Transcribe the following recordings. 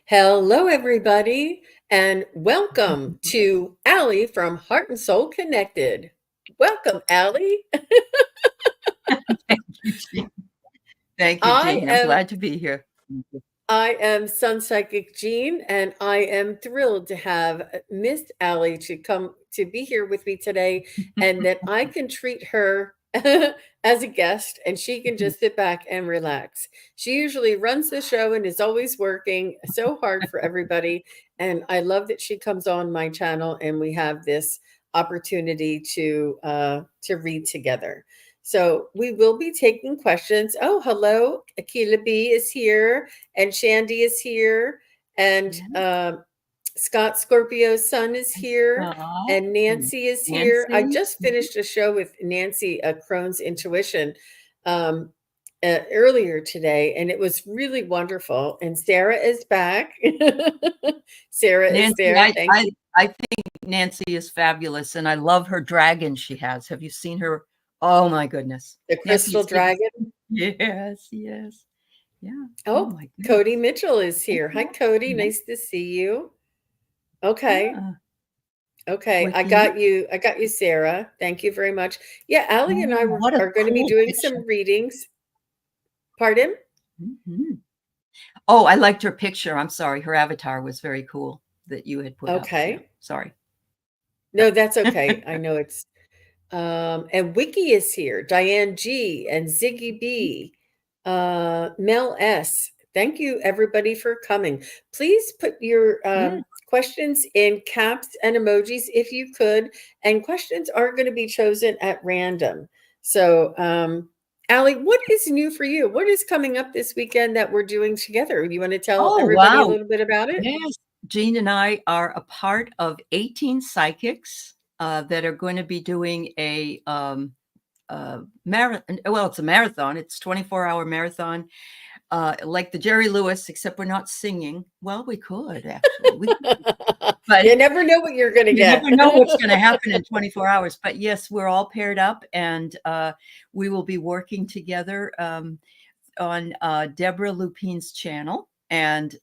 Hello, everybody, and welcome to Allie from Heart and Soul Connected. Welcome, Allie. Thank you, Jean. Thank you, I Jean. I'm am glad to be here. I am SunPsychic Jean, and I am thrilled to have Miss Allie to come to be here with me today, and that I can treat her as a guest, and she can just sit back and relax. She usually runs the show and is always working so hard for everybody, and I love that she comes on my channel, and we have this opportunity to read together. So we will be taking questions. Oh, hello, Akila B is here and Shandy is here, and Scott Scorpio's son is here, Aw, and Nancy is here. I Nancy. just finished a show with Nancy, Crohn's Intuition, um, earlier today, and it was really wonderful. And Sarah is back. Sarah is Nancy, there. Thank you. I think Nancy is fabulous, and I love her dragon she has. Have you seen her? Oh my goodness. The Nancy, Crystal Dragon. yes, yes. Yeah. Oh Oh, my goodness. Cody Mitchell is here. Hi, Cody. Nice to see you. Okay. Yeah. Okay, I Wiki. got you. I got you, Sarah. Thank you very much. Yeah, Allie and I Oh, what a are going to be cool doing picture. some readings. Pardon? Oh, I liked her picture. I'm sorry. Her avatar was very cool that you had put up. Yeah, Okay. sorry. No, that's okay. I know it's and Wiki is here. Diane G and Ziggy B, Mel S. Thank you everybody for coming. Please put your Yeah. questions in caps and emojis if you could. And questions are going to be chosen at random. So, Allie, what is new for you? What is coming up this weekend that we're doing together? You want to tell Oh, everybody a wow. little bit about it? Yes. Jean and I are a part of 18 psychics that are going to be doing a marathon. Well, it's a marathon. It's 24-hour marathon, like the Jerry Lewis, except we're not singing. Well, we could actually, but You never know what you're going to you get. never know what's going to happen in 24 hours. But yes, we're all paired up, and we will be working together on Deborah Lupine's channel, and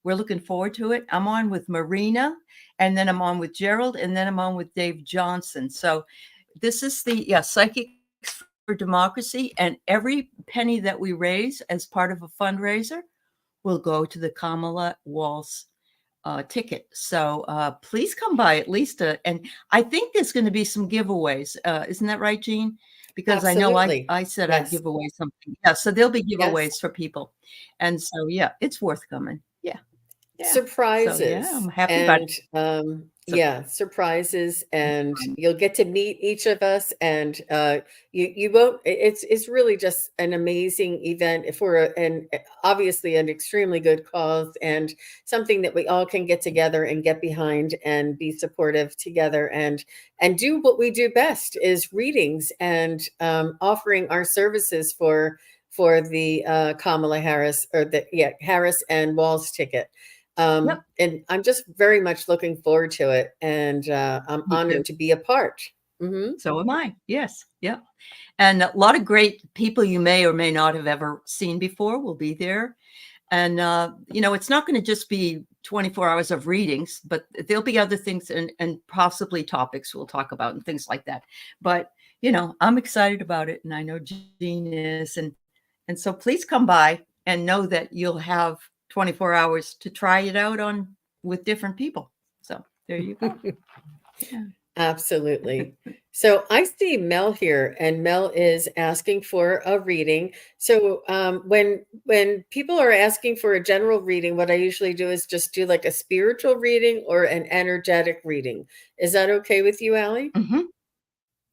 we're looking forward to it. I'm on with Marina, and then I'm on with Gerald, and then I'm on with Dave Johnson. So this is the Psychics for Democracy, and every penny that we raise as part of a fundraiser will go to the Kamala Walsh ticket. So please come by at least. And I think there's going to be some giveaways. Isn't that right, Jean? Because I know Absolutely. I said I'd Yes. give away something. Yeah, so there'll be Yes. giveaways for people. And so, yeah, it's worth coming. Yeah. Yeah. Surprises. So, yeah, I'm happy about it. Yeah, surprises, and you'll get to meet each of us, and you won't. It's really just an amazing event for and obviously an extremely good cause, and something that we all can get together and get behind and be supportive together, and do what we do best is readings and offering our services for the Kamala Harris or the Harris and Walsh ticket. Yep. And I'm just very much looking forward to it, and I'm Me too. honored to be a part. So am I. Yes. Yep. And a lot of great people you may or may not have ever seen before will be there. And, it's not going to just be 24 hours of readings, but there'll be other things and possibly topics we'll talk about and things like that. But, I'm excited about it, and I know Jean is. And so please come by and know that you'll have 24 hours to try it out with different people. So there you go. Yeah. Absolutely. So I see Mel here, and Mel is asking for a reading. So when people are asking for a general reading, what I usually do is just do like a spiritual reading or an energetic reading. Is that okay with you, Allie? Mm-hmm.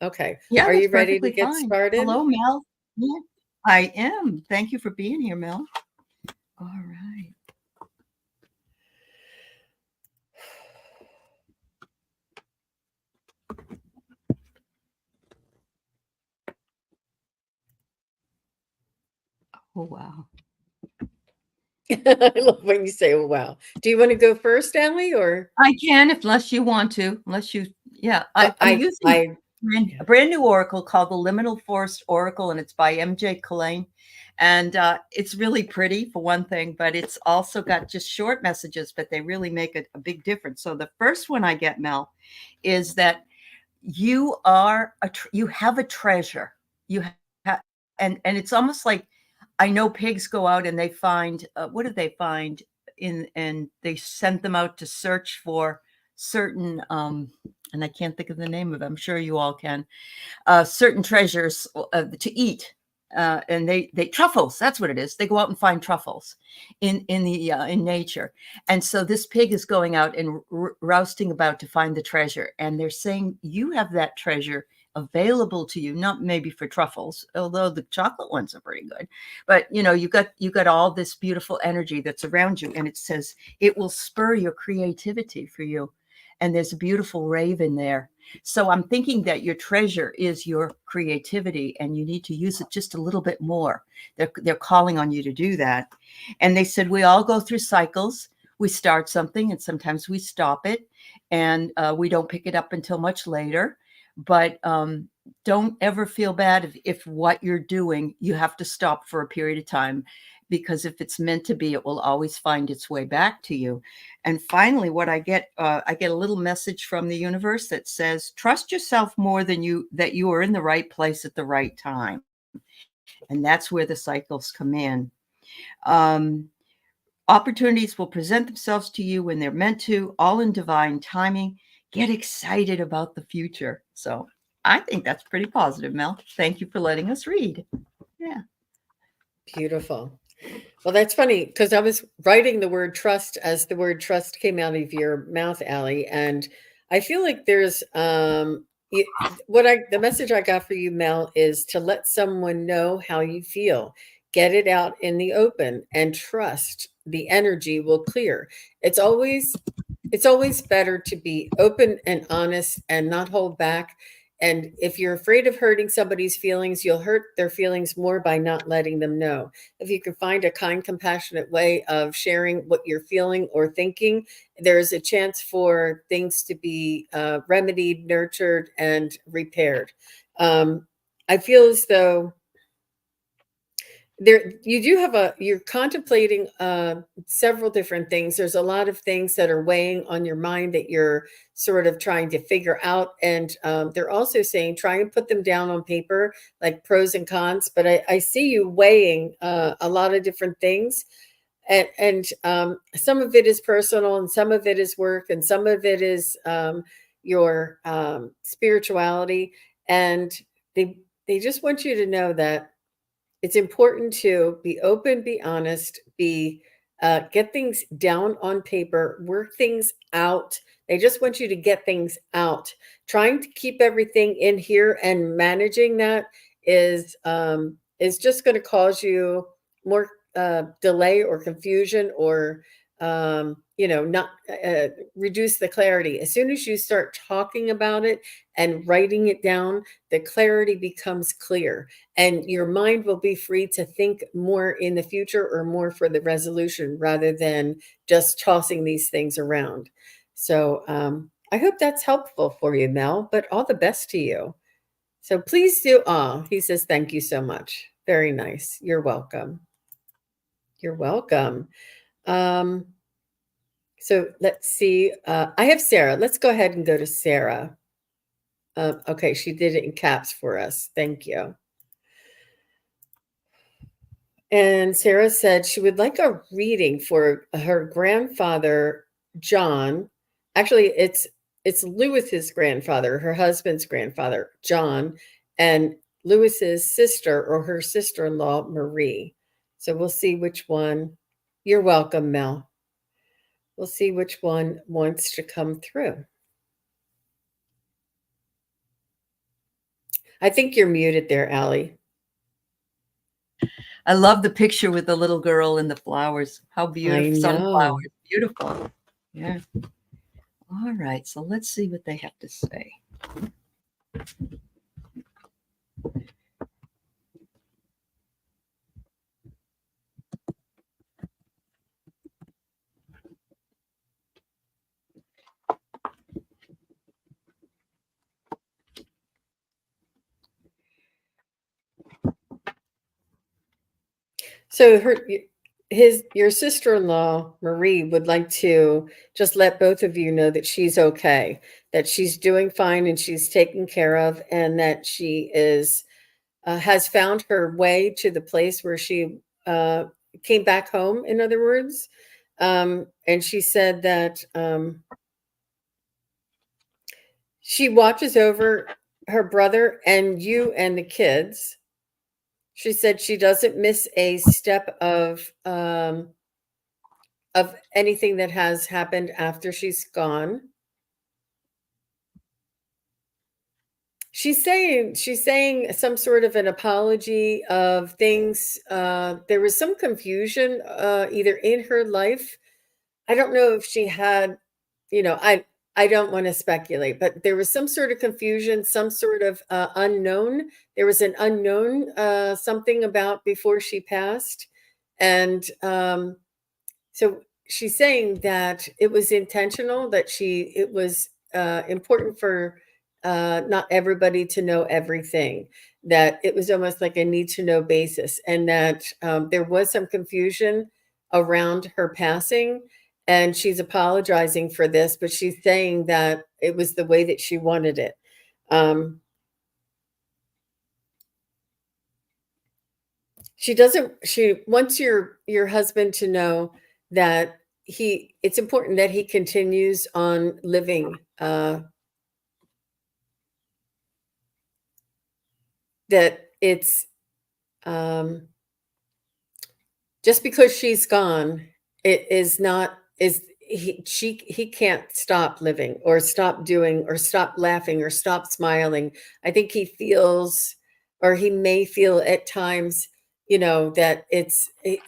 Okay. Yeah, Are that's you ready to perfectly get fine. started? Hello, Mel. Yeah, I am. Thank you for being here, Mel. All right. Oh, wow. I love when you say, "Oh, wow." Do you want to go first, Allie, or I can, unless you want to, I'm using I a brand new oracle called the Liminal Forest Oracle, and it's by MJ Collane. And it's really pretty for one thing, but it's also got just short messages, but they really make a big difference. So the first one I get, Mel, is that you have a treasure. You have, and it's almost like, I know pigs go out and they find, what do they find in, and they send them out to search for certain, and I can't think of the name of it. I'm sure you all can, certain treasures to eat. And they truffles. That's what it is. They go out and find truffles in nature. And so this pig is going out and rousting about to find the treasure. And they're saying you have that treasure available to you, not maybe for truffles, although the chocolate ones are pretty good. But you got all this beautiful energy that's around you, and it says it will spur your creativity for you. And there's a beautiful raven there. So I'm thinking that your treasure is your creativity, and you need to use it just a little bit more. They're calling on you to do that. And they said we all go through cycles. We start something and sometimes we stop it, and we don't pick it up until much later. But don't ever feel bad if what you're doing, you have to stop for a period of time, because if it's meant to be, it will always find its way back to you. And finally, what I get a little message from the universe that says, trust yourself more than that you are in the right place at the right time. And that's where the cycles come in. Opportunities will present themselves to you when they're meant to, all in divine timing. Get excited about the future. So I think that's pretty positive, Mel. Thank you for letting us read. Yeah. Beautiful. Well, that's funny because I was writing the word trust as the word trust came out of your mouth, Allie, and I feel like there's the message I got for you, Mel, is to let someone know how you feel. Get it out in the open and trust the energy will clear. It's always it's always better to be open and honest and not hold back. And if you're afraid of hurting somebody's feelings, you'll hurt their feelings more by not letting them know. If you can find a kind, compassionate way of sharing what you're feeling or thinking, there's a chance for things to be remedied, nurtured, and repaired. I feel as though you're contemplating several different things. There's a lot of things that are weighing on your mind that you're sort of trying to figure out, and they're also saying try and put them down on paper, like pros and cons. But I see you weighing a lot of different things, and some of it is personal, and some of it is work, and some of it is your spirituality. And they just want you to know that it's important to be open, be honest, be get things down on paper, work things out. They just want you to get things out. Trying to keep everything in here and managing that is just going to cause you more delay or confusion, or not reduce the clarity. As soon as you start talking about it and writing it down, the clarity becomes clear, and your mind will be free to think more in the future or more for the resolution rather than just tossing these things around. So I hope that's helpful for you, Mel, but all the best to you. So please do. He says, thank you so much. Very nice. You're welcome. You're welcome. Um, so let's see. I have Sarah. Let's go ahead and go to Sarah. Okay, she did it in caps for us. Thank you. And Sarah said she would like a reading for her grandfather, John. Actually, it's Lewis's grandfather, her husband's grandfather, John, and Lewis's sister or her sister-in-law, Marie. So we'll see which one. You're welcome, Mel. We'll see which one wants to come through. I think you're muted there, Allie. I love the picture with the little girl and the flowers. How beautiful. I know. Sunflowers. Beautiful. Yeah. All right. So let's see what they have to say. So your sister-in-law Marie would like to just let both of you know that she's okay, that she's doing fine and she's taken care of, and that she is has found her way to the place where she uh, came back home. In other words, and she said that she watches over her brother and you and the kids. She said she doesn't miss a step of anything that has happened after she's gone. She's saying some sort of an apology of things. There was some confusion either in her life. I don't know if she had, you know, I don't want to speculate, but there was some sort of confusion, some sort of unknown. There was an unknown something about before she passed, and so she's saying that it was intentional, that it was important for not everybody to know everything, that it was almost like a need to know basis, and that there was some confusion around her passing. And she's apologizing for this, but she's saying that it was the way that she wanted it. Um, she wants your husband to know that it's important that he continues on living, that it's um just because she's gone, it is not is he can't stop living or stop doing or stop laughing or stop smiling. I think he feels, or he may feel at times, that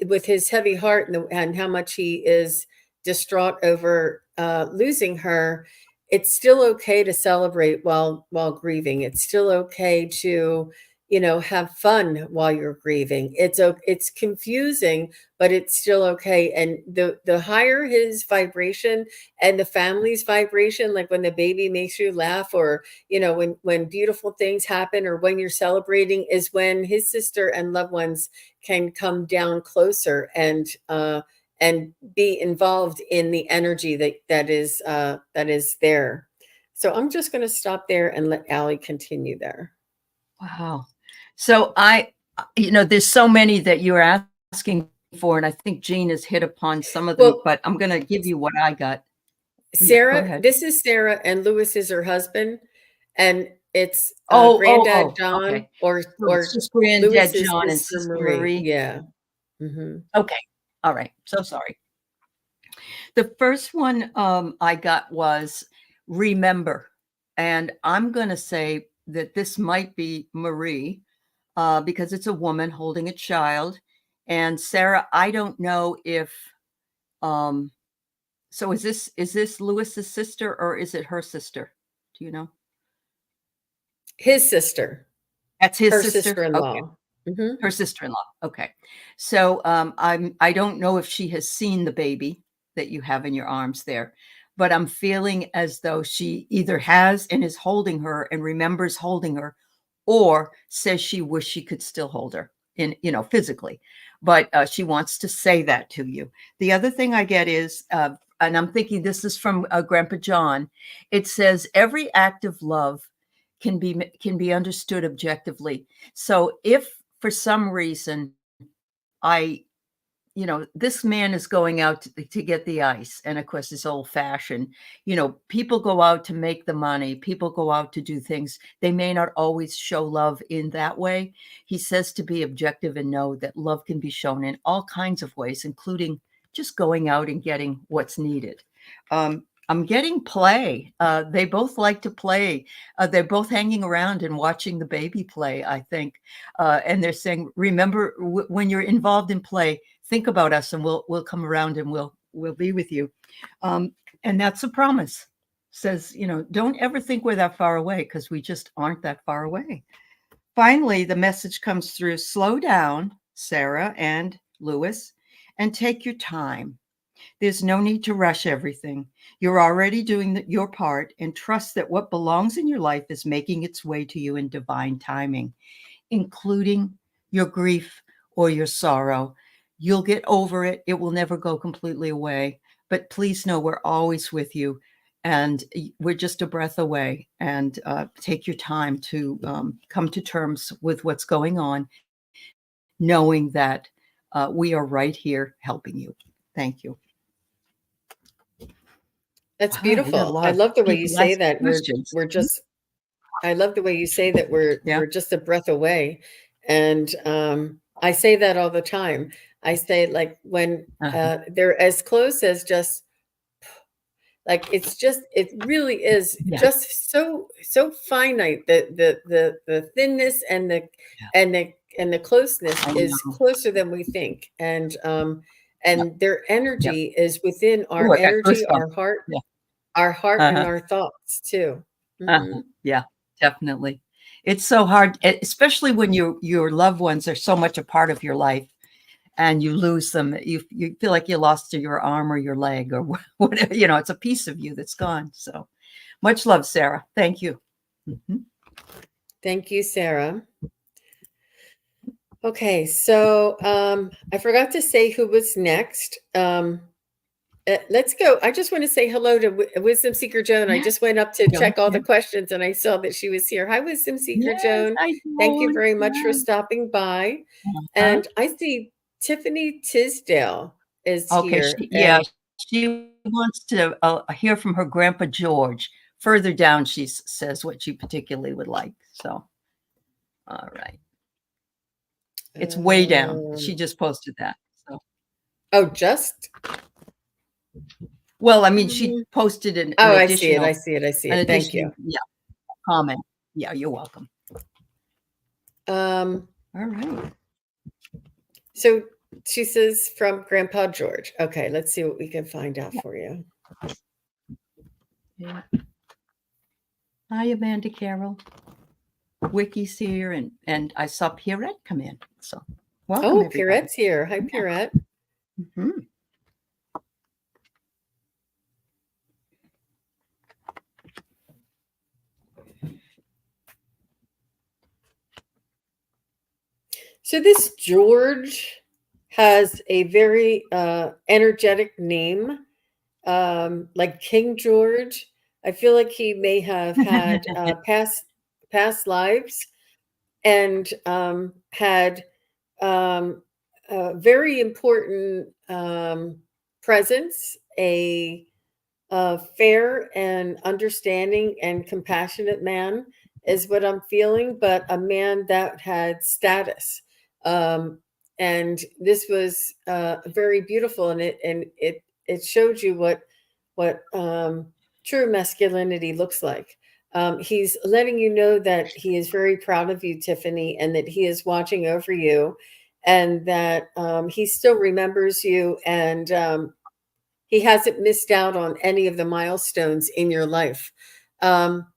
with his heavy heart and how much he is distraught over losing her. It's still okay to celebrate while grieving. It's still okay to have fun while you're grieving. It's confusing, but it's still okay. And the higher his vibration and the family's vibration, like when the baby makes you laugh, or when beautiful things happen, or when you're celebrating, is when his sister and loved ones can come down closer and be involved in the energy that is there. So I'm just going to stop there and let Allie continue there. Wow. So there's so many that you're asking for, and I think Jean has hit upon some of them, Well, but I'm going to give you what I got. Yeah, go Sarah, ahead. this is Sarah, and Louis is her husband, and it's Granddad Oh, John, okay. or So it's or just Granddad Louis's John and sister Sister Marie. Marie. Yeah. Hmm. Okay. All right. So sorry. The first one I got was remember. And I'm going to say that this might be Marie because it's a woman holding a child. And Sarah, I don't know if, um, so is this Lewis's sister or is it her sister? Do you know? His sister, That's his her sister? Okay. sister-in-law. Hmm. Her sister-in-law. Okay. So I don't know if she has seen the baby that you have in your arms there, but I'm feeling as though she either has and is holding her and remembers holding her, or says she wish she could still hold her physically, but she wants to say that to you. The other thing I get is, and I'm thinking this is from Grandpa John. It says every act of love can be understood objectively. So if for some reason I, this man is going out to get the ice. And of course, it's old fashioned. People go out to make the money, people go out to do things. They may not always show love in that way. He says to be objective and know that love can be shown in all kinds of ways, including just going out and getting what's needed. I'm getting play. They both like to play. They're both hanging around and watching the baby play, I think. And they're saying, remember, when you're involved in play, think about us and we'll come around and we'll be with you. And that's a promise. Says, don't ever think we're that far away, because we just aren't that far away. Finally, the message comes through: slow down, Sarah and Louis, and take your time. There's no need to rush everything. You're already doing your part, and trust that what belongs in your life is making its way to you in divine timing, including your grief or your sorrow. You'll get over it. It will never go completely away. But please know we're always with you. And we're just a breath away. And take your time to come to terms with what's going on, knowing that we are right here helping you. Thank you. That's Wow, we got a beautiful. lot I of love the way you people say asking that. questions. We're just I love the way you say that Yeah. we're just a breath away. And I say that all the time. I say like when Uh-huh. they're as close as just like it really is Yeah. just so finite. The thinness Yeah. and the closeness I is know. closer than we think. Yeah. And their Yeah. energy is within Oh, our I got energy, goosebumps. Yeah. our heart and Uh-huh. our thoughts too. Uh-huh. Mhm. Yeah, definitely. It's so hard, especially when your loved ones are so much a part of your life and you lose them. You feel like you lost your arm or your leg or whatever. It's a piece of you that's gone. So much love, Sarah. Thank you. Mhm. Thank you, Sarah. Okay, so I forgot to say who was next. Let's go. I just want to say hello to Wisdom Seeker Joan. I Yeah, just went up to Joan. check all Yeah. the questions and I saw that she was here. Hi, Wisdom Seeker Yes, Joan. hi, Thank you Joan. very much for Yeah. stopping by. Uh-huh. And I see Tiffany Tisdale is Okay. here. Yeah, she wants to hear from her grandpa George. Further down, she says what she particularly would like. So, all right. It's way down. She Um, just posted that. So, oh, just? well, I mean, she Mhm. posted an Oh, I see it. I additional, see it. I see an it. Thank additional, you. yeah, comment. Yeah, you're welcome. Um, All right. so she says from Grandpa George. Okay, let's see what we can find out for you. Yeah. Hi, Amanda Carroll. Wiki's here, and I saw Pierrette come in. So, welcome Oh, everybody. Pierrette's here. Hi, Yeah. Pierrette. Mhm. So this George has a very energetic name, like King George. I feel like he may have had past lives and had a very important presence, a fair and understanding and compassionate man is what I'm feeling, but a man that had status. Um, and this was very beautiful, and it showed you what true masculinity looks like. He's letting you know that he is very proud of you, Tiffany, and that he is watching over you, and that he still remembers you, and he hasn't missed out on any of the milestones in your life. Um,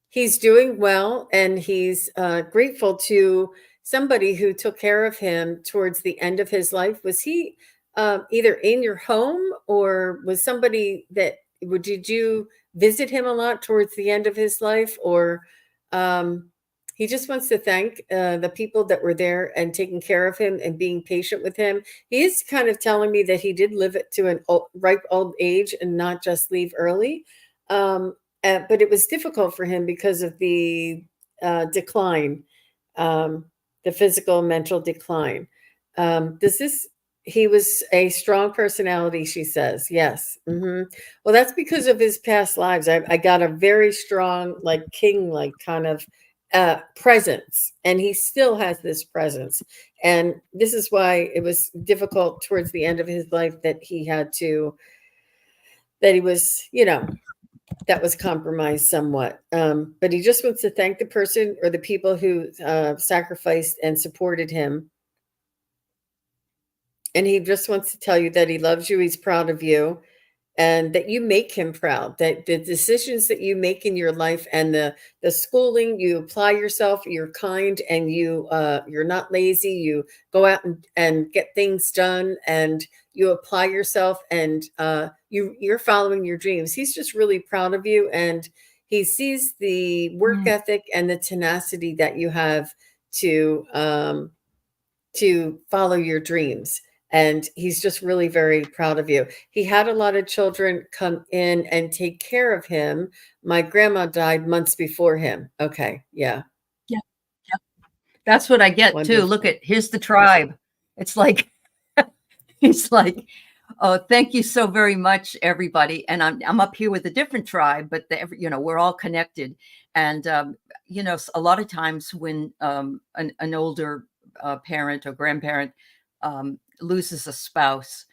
he's doing well, and he's grateful to somebody who took care of him towards the end of his life. Was he either in your home, or was somebody that did you visit him a lot towards the end of his life, or um, he just wants to thank the people that were there and taking care of him and being patient with him. He is kind of telling me that he did live it to an ripe old age and not just leave early. But it was difficult for him because of the decline, um, the physical and mental decline. Does this? He was a strong personality, she says. Yes. Well, that's because of his past lives. I got a very strong, like king, like kind of presence, and he still has this presence. And this is why it was difficult towards the end of his life that he was, that was compromised somewhat. But he just wants to thank the person or the people who sacrificed and supported him. And he just wants to tell you that he loves you, he's proud of you, and that you make him proud, that the decisions that you make in your life and the schooling, you apply yourself, you're kind, and you're not lazy, you go out and get things done, and you apply yourself, and you're following your dreams. He's just really proud of you, and he sees the work Mm. ethic and the tenacity that you have to follow your dreams. and he's just really very proud of you. He had a lot of children come in and take care of him. My grandma died months before him. Okay, yeah, Yeah. Yeah. That's what I get too. Look wonderful. at, here's the tribe. It's like, he's like, oh, thank you so very much, everybody. And I'm up here with a different tribe, but we're all connected. And a lot of times when an older parent or grandparent loses a spouse,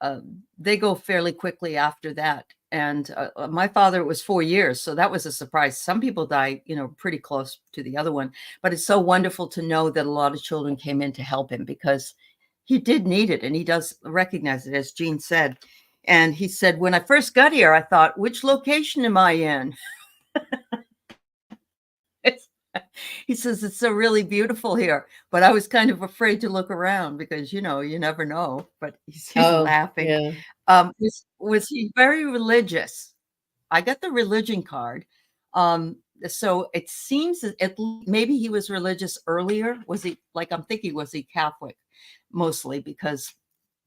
uh, they go fairly quickly after that. And my father, it was 4 years, so that was a surprise. Some people die, pretty close to the other one. But it's so wonderful to know that a lot of children came in to help him, because he did need it, and he does recognize it, as Jean said. And he said, when I first got here, I thought, which location am I in? He says, it's so really beautiful here, but I was kind of afraid to look around because, you never know. But he's Oh, laughing. yeah. Was he very religious? I got the religion card. So it seems that maybe he was religious earlier. Was he, like, I'm thinking, was he Catholic mostly? Because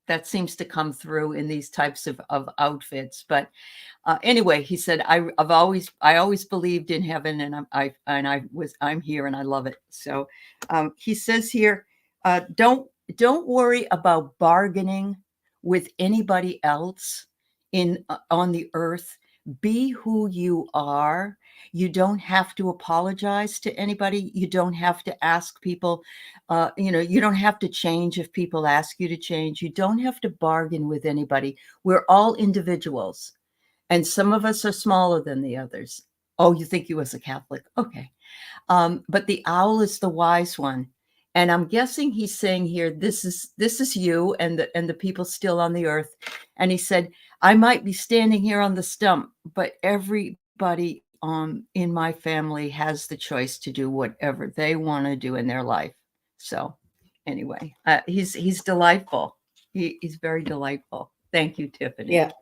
that seems to come through in these types of outfits. But anyway, he said, I always believed in heaven, and I'm here and I love it. So he says here, don't worry about bargaining with anybody else on the earth. Be who you are. You don't have to apologize to anybody. You don't have to ask people. You don't have to change if people ask you to change. You don't have to bargain with anybody. We're all individuals, and some of us are smaller than the others. Oh, you think he was a Catholic? Okay. But the owl is the wise one. And I'm guessing he's saying here, this is you and the people still on the earth. And he said, I might be standing here on the stump, but everybody in my family has the choice to do whatever they want to do in their life. So anyway, he's delightful. He's very delightful. Thank you, Tiffany. Yeah.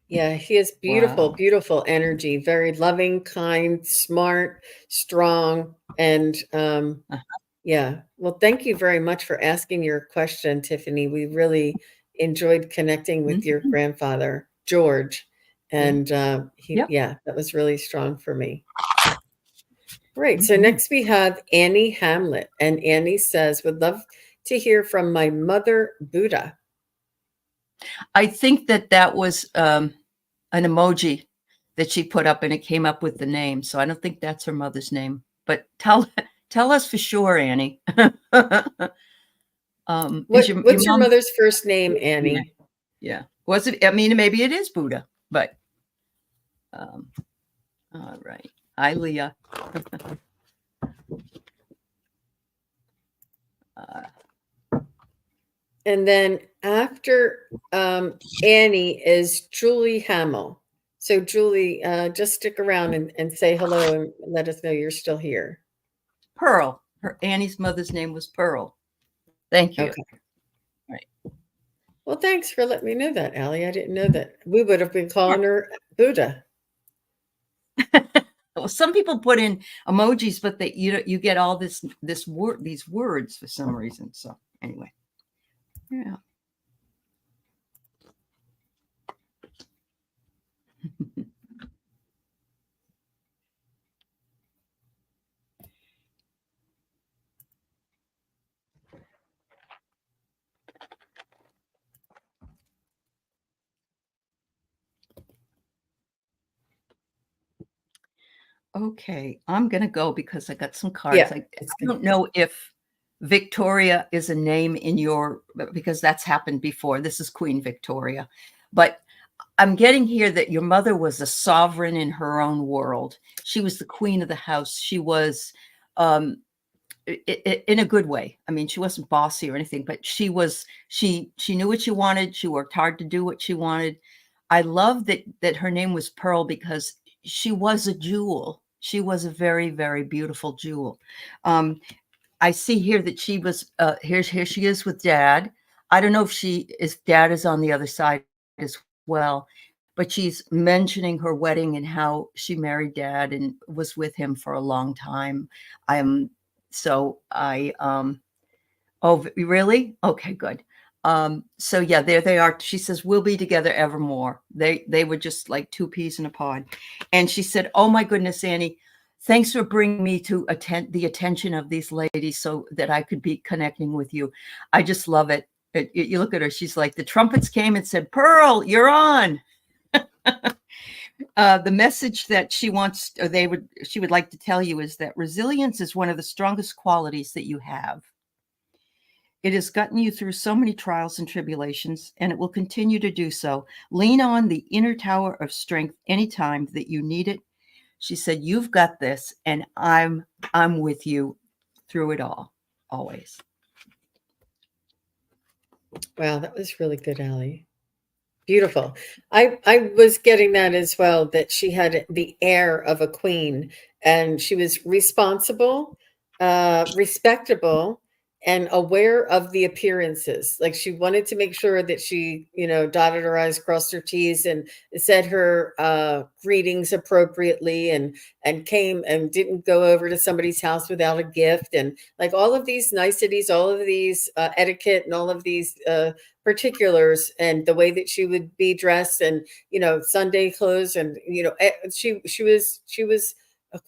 Yeah, he has beautiful, Wow. beautiful energy, very loving, kind, smart, strong, and yeah. Well, thank you very much for asking your question, Tiffany. We really enjoyed connecting with your Mhm. grandfather, George, Yeah. and Yep. yeah, that was really strong for me. Right. So Mhm. next we have Annie Hamlet, and Annie says, "Would love to hear from my mother, Buddha." I think that was an emoji that she put up, and it came up with the name. So I don't think that's her mother's name. But tell us for sure, Annie. Is your What's your mom? mother's first name, Yeah, Annie? yeah. Was it? I mean, maybe it is Buddha, but um, all right. Hi, Leah. uh, And then after Annie is Julie Hamill. So Julie, just stick around and say hello and let us know you're still here. Pearl. Her Annie's mother's name was Pearl. Thank you. Okay. Right. Well, thanks for letting me know that, Allie. I didn't know that. We would have been calling her Buddha. Well, some people put in emojis, but you get all these words for some reason. So anyway, yeah. Okay, I'm gonna go because I got some cards. Yeah, I it's good. don't know if Victoria is a name in your, because that's happened before. This is Queen Victoria, but I'm getting here that your mother was a sovereign in her own world. She was the queen of the house. She was, um, in a good way. I mean, she wasn't bossy or anything, but she knew what she wanted. She worked hard to do what she wanted. I love that her name was Pearl because she was a jewel. She was a very, very beautiful jewel. Um, I see here that she was here she is with dad. I don't know if dad is on the other side as well, but she's mentioning her wedding and how she married dad and was with him for a long time. I'm so I Oh, really? Okay, good. So yeah, there they are. She says, we'll be together evermore. They were just like two peas in a pod. And she said, oh my goodness, Annie, thanks for bringing me to the attention of these ladies so that I could be connecting with you. I just love it. You look at her, she's like, the trumpets came and said, Pearl, you're on. The message that she wants, or she would like to tell you is that resilience is one of the strongest qualities that you have. It has gotten you through so many trials and tribulations, and it will continue to do so. Lean on the inner tower of strength anytime that you need it. She said, you've got this, and I'm with you through it all, always. Wow, that was really good, Allie. Beautiful. I was getting that as well, that she had the air of a queen, and she was responsible, respectable, and aware of the appearances. Like she wanted to make sure that she, dotted her I's, crossed her T's, and said her greetings appropriately, and came and didn't go over to somebody's house without a gift, and like all of these niceties, all of these etiquette, and all of these particulars, and the way that she would be dressed, and Sunday clothes, and she was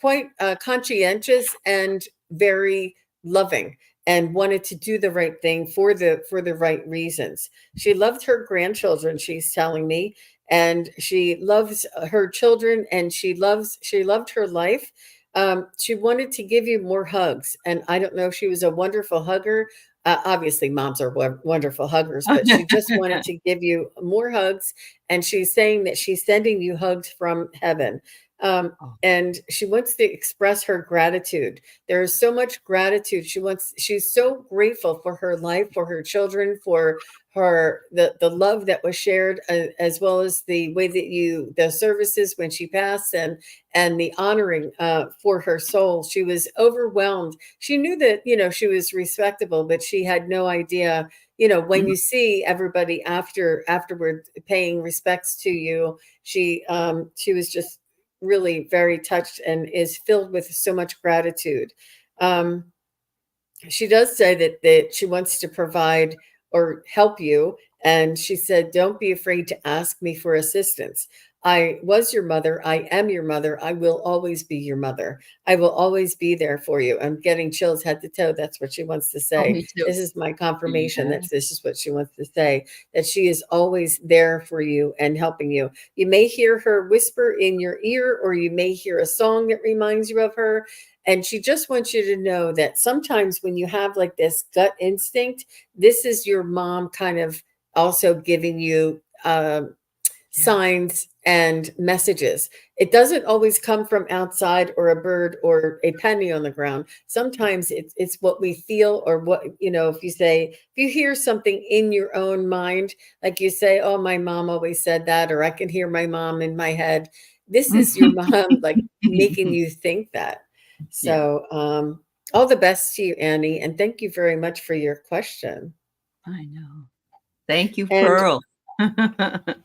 quite conscientious and very loving, and wanted to do the right thing for the right reasons. She loved her grandchildren, she's telling me, and she loves her children, and she loved her life. She wanted to give you more hugs, and I don't know if she was a wonderful hugger. Obviously, moms are wonderful huggers, but she just wanted to give you more hugs. And she's saying that she's sending you hugs from heaven. Oh. And she wants to express her gratitude. There is so much gratitude. She's so grateful for her life, for her children, for the love that was shared, as well as the way that the services when she passed, and the honoring for her soul. She was overwhelmed. She knew that, she was respectable, but she had no idea, when you see everybody afterward paying respects to you. She was just really very touched and is filled with so much gratitude. Um, she does say that she wants to provide or help you, and she said, don't be afraid to ask me for assistance. I was your mother, I am your mother, I will always be your mother, I will always be there for you. I'm getting chills head to toe. That's what she wants to Oh, say. me too. This is my confirmation Yeah. that this is what she wants to say, that she is always there for you and helping you. You may hear her whisper in your ear, or you may hear a song that reminds you of her. And she just wants you to know that sometimes when you have like this gut instinct, this is your mom kind of also giving you Yeah. signs and messages. It doesn't always come from outside, or a bird, or a penny on the ground. Sometimes it's what we feel, or what, if you hear something in your own mind, like you say, oh, my mom always said that, or I can hear my mom in my head. This is your mom like making you think that. Yeah, So, all the best to you, Annie, and thank you very much for your question. I know. Thank you, And Pearl.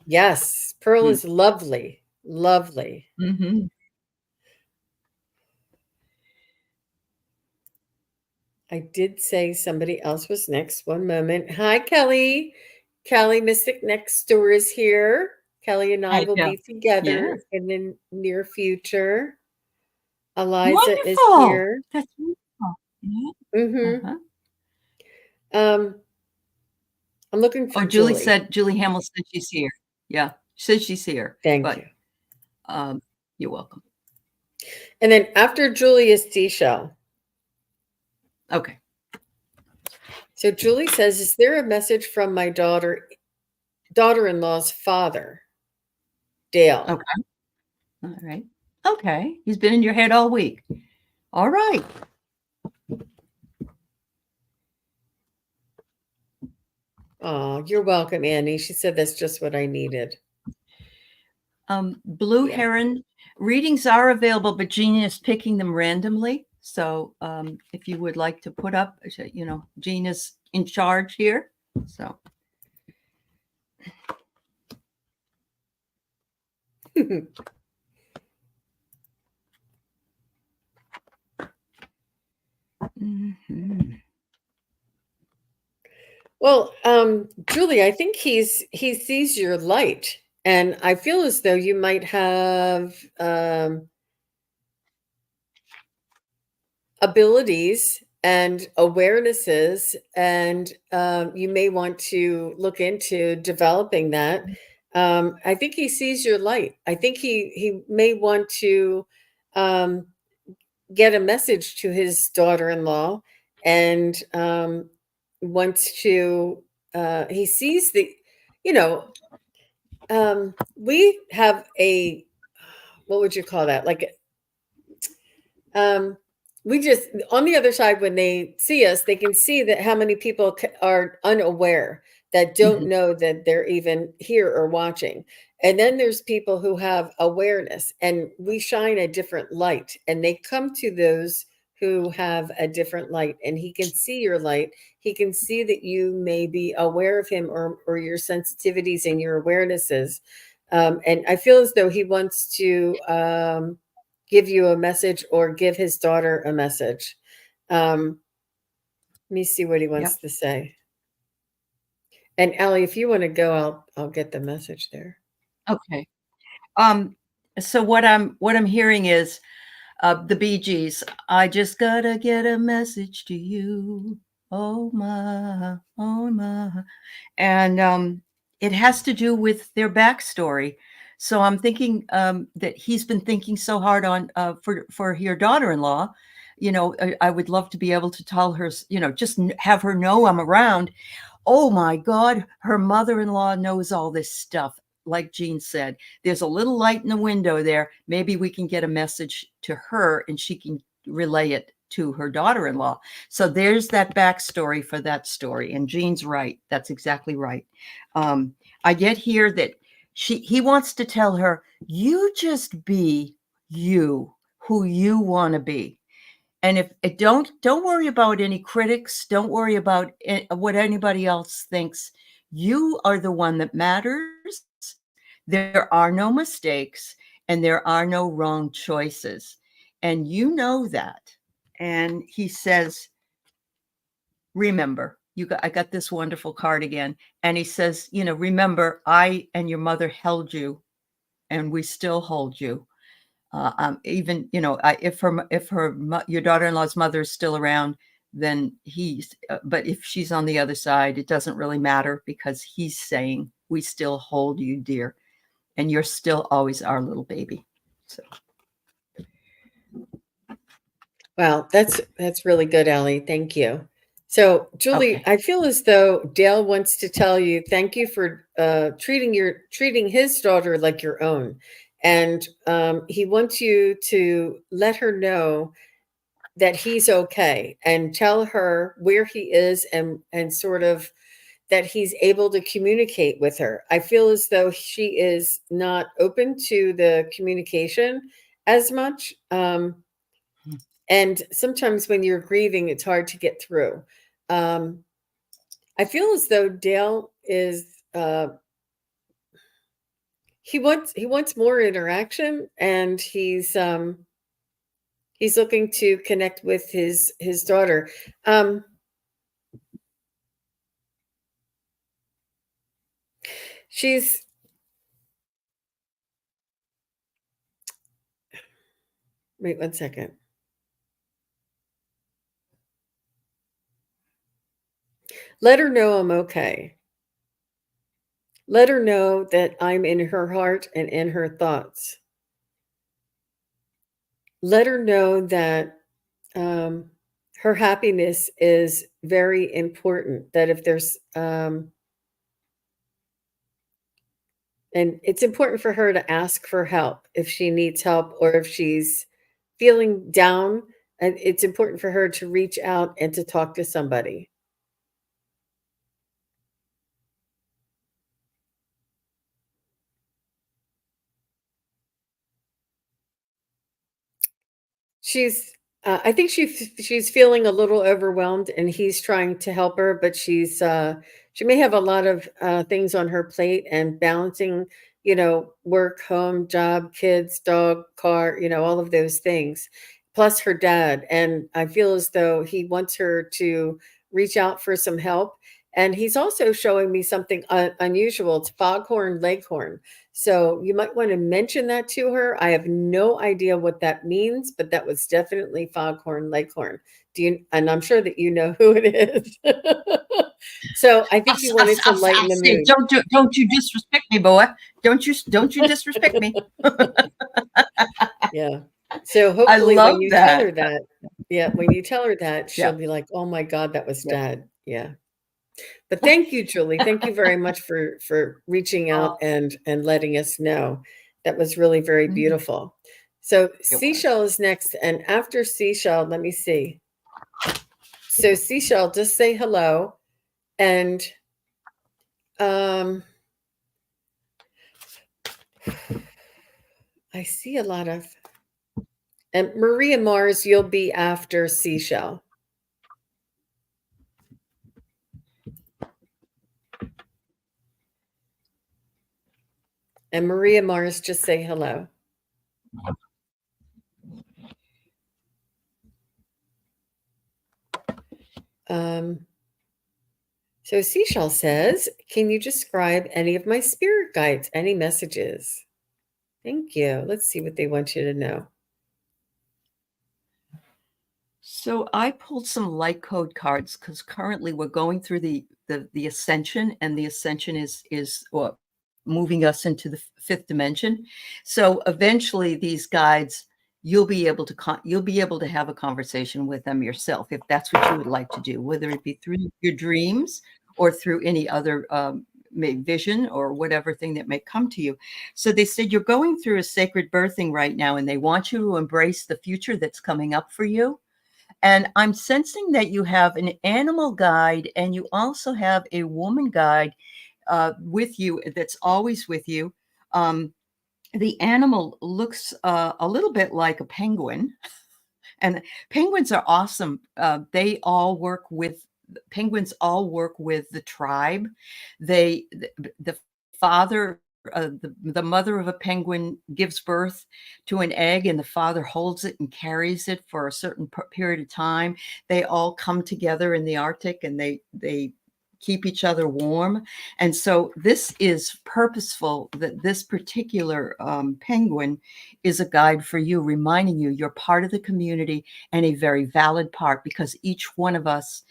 yes, Pearl is lovely, lovely. Mhm. I did say somebody else was next. One moment. Hi, Kelly. Kelly Mystic Next Door is here. Kelly and I Hi, will Kel. be together Yes. in the near future. Eliza is Wonderful. here. That's wonderful. Yeah. Mm-hmm. Uh-huh. Um, I'm looking Oh, for Julie. Julie Hamill said she's here. Yeah, she said she's here, Thank but, you. you're welcome. And then after Julie is T-Shell. Okay. So Julie says, is there a message from my daughter-in-law's father, Dale? Okay. All right. Okay. He's been in your head all week. All right. Oh, you're welcome, Annie. She said that's just what I needed. Blue Yeah. Heron readings are available, but Jean is picking them randomly. So if you would like to put up, Jean is in charge here. So mhm. Well, Julie, I think he sees your light, and I feel as though you might have abilities and awarenesses, and you may want to look into developing that. I think he sees your light. I think he may want to um, get a message to his daughter-in-law, and wants to. He sees the, you know, we have a, what would you call that? Like, um, we just, on the other side, when they see us, they can see that how many people are unaware, that don't Mhm. know that they're even here or watching. And then there's people who have awareness, and we shine a different light, and they come to those who have a different light, and he can see your light. He can see that you may be aware of him, or your sensitivities and your awarenesses. And I feel as though he wants to give you a message, or give his daughter a message. Um, Let me see what he Yep. wants to say. And Allie, if you want to go, I'll get the message there. Okay. Um, so what I'm hearing is the Bee Gees. I just gotta get a message to you. Oh my, oh my. And it has to do with their backstory. So I'm thinking that he's been thinking so hard on for your daughter-in-law. I would love to be able to tell her, just have her know I'm around. Oh my God, her mother-in-law knows all this stuff. Like Jean said, there's a little light in the window there. Maybe we can get a message to her and she can relay it to her daughter-in-law. So there's that backstory for that story. And Jean's right. That's exactly right. Um, I get here that he wants to tell her, you just be you, who you want to be. And if don't worry about any critics, don't worry about what anybody else thinks. You are the one that matters. There are no mistakes and there are no wrong choices. And you know that. And he says, remember, I got this wonderful card again. And he says, remember, I and your mother held you and we still hold you. Even if your daughter-in-law's mother is still around, then but if she's on the other side, it doesn't really matter, because he's saying we still hold you dear, and you're still always our little baby. So Wow, that's really good, Allie. Thank you. So, Julie, okay. I feel as though Dale wants to tell you thank you for treating his daughter like your own, and he wants you to let her know that he's okay, and tell her where he is, and sort of that he's able to communicate with her. I feel as though she is not open to the communication as much. And sometimes when you're grieving, it's hard to get through. Um, I feel as though Dale is he wants more interaction, and he's looking to connect with his daughter. Um, she's Wait 1 second. Let her know I'm okay. Let her know that I'm in her heart and in her thoughts. Let her know that um, her happiness is very important. That if there's and it's important for her to ask for help if she needs help, or if she's feeling down. And it's important for her to reach out and to talk to somebody. She's I think she's feeling a little overwhelmed, and he's trying to help her, but she may have a lot of things on her plate, and balancing, work, home, job, kids, dog, car, all of those things, plus her dad. And I feel as though he wants her to reach out for some help, And he's also showing me something unusual. It's foghorn leghorn. So you might want to mention that to her. I have no idea what that means, but that was definitely foghorn leghorn. Do you? And I'm sure that you know who it is. So I think you wanted to lighten the Say, mood. don't you disrespect me, boy. Don't you disrespect me. Yeah. So I hopefully when love you tell her that. that, yeah, when you tell her that, she'll Yeah, be like, "Oh my God, that was yeah. dad." Yeah. But thank you, Julie. Thank you very much for reaching out Oh, and letting us know. That was really very mhm, beautiful. So it was. Seashell is next, and after Seashell, let me see. So Seashell, just say hello, and um, I see a lot of and Maria Mars. You'll be after Seashell, and Maria Mars, just say hello. Um, So Seashell says, "Can you describe any of my spirit guides? Any messages?" Thank you. Let's see what they want you to know. So I pulled some light code cards because currently we're going through the ascension, and the ascension is what moving us into the fifth dimension. So eventually, these guides you'll be able to you'll be able to have a conversation with them yourself if that's what you would like to do, whether it be through your dreams or through any other vision or whatever thing that may come to you. So they said you're going through a sacred birthing right now, and they want you to embrace the future that's coming up for you, and I'm sensing that you have an animal guide and you also have a woman guide with you that's always with you. Um, the animal looks a little bit like a penguin, and penguins are awesome. They all work with penguins all work with the tribe. The father the mother of a penguin gives birth to an egg, and the father holds it and carries it for a certain period of time. They all come together in the Arctic, and they keep each other warm. And so this is purposeful, that this particular penguin is a guide for you, reminding you you're part of the community, and a very valid part, because each one of us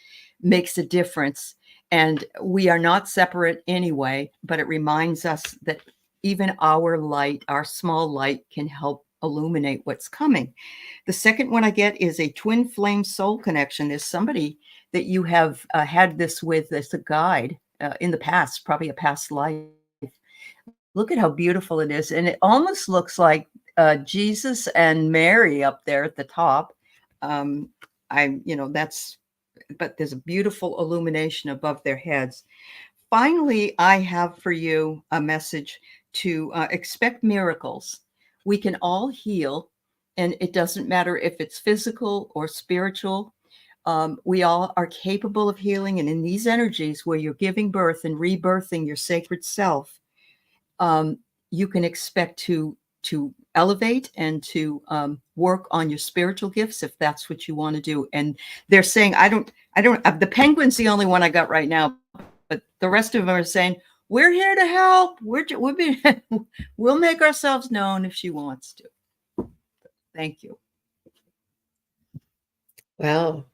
makes a difference, and we are not separate anyway. But it reminds us that even our light, our small light, can help illuminate what's coming. The second one I get is a twin flame soul connection. There's somebody that you have had this with as a guide in the past, probably a past life. Look at how beautiful it is. And it almost looks like Jesus and Mary up there at the top. Um, that's, but there's a beautiful illumination above their heads. Finally, I have for you a message to expect miracles. We can all heal, and it doesn't matter if it's physical or spiritual. We all are capable of healing. And in these energies where you're giving birth and rebirthing your sacred self, um, you can expect to elevate and to work on your spiritual gifts if that's what you want to do. And they're saying, I don't. The penguin's the only one I got right now, but the rest of them are saying, we're here to help. We'll make ourselves known if she wants to. Thank you. Wow.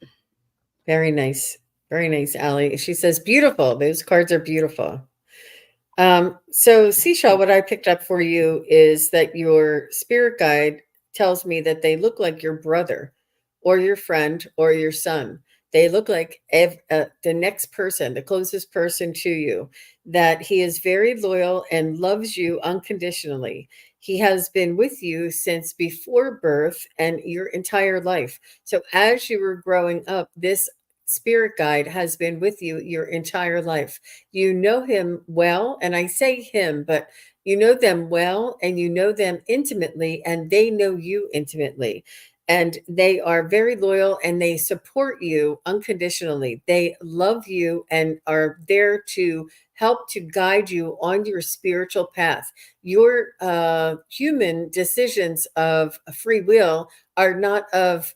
Very nice. Very nice, Allie. She says, beautiful. Those cards are beautiful. So Seashell, what I picked up for you is that your spirit guide tells me that they look like your brother or your friend or your son. They look like the next person, the closest person to you, that he is very loyal and loves you unconditionally. He has been with you since before birth and your entire life. So as you were growing up, this spirit guide has been with you your entire life. You know him well, and I say him, but you know them well and you know them intimately, and they know you intimately. And they are very loyal and they support you unconditionally. They love you and are there to help to guide you on your spiritual path. Your human decisions of free will are not of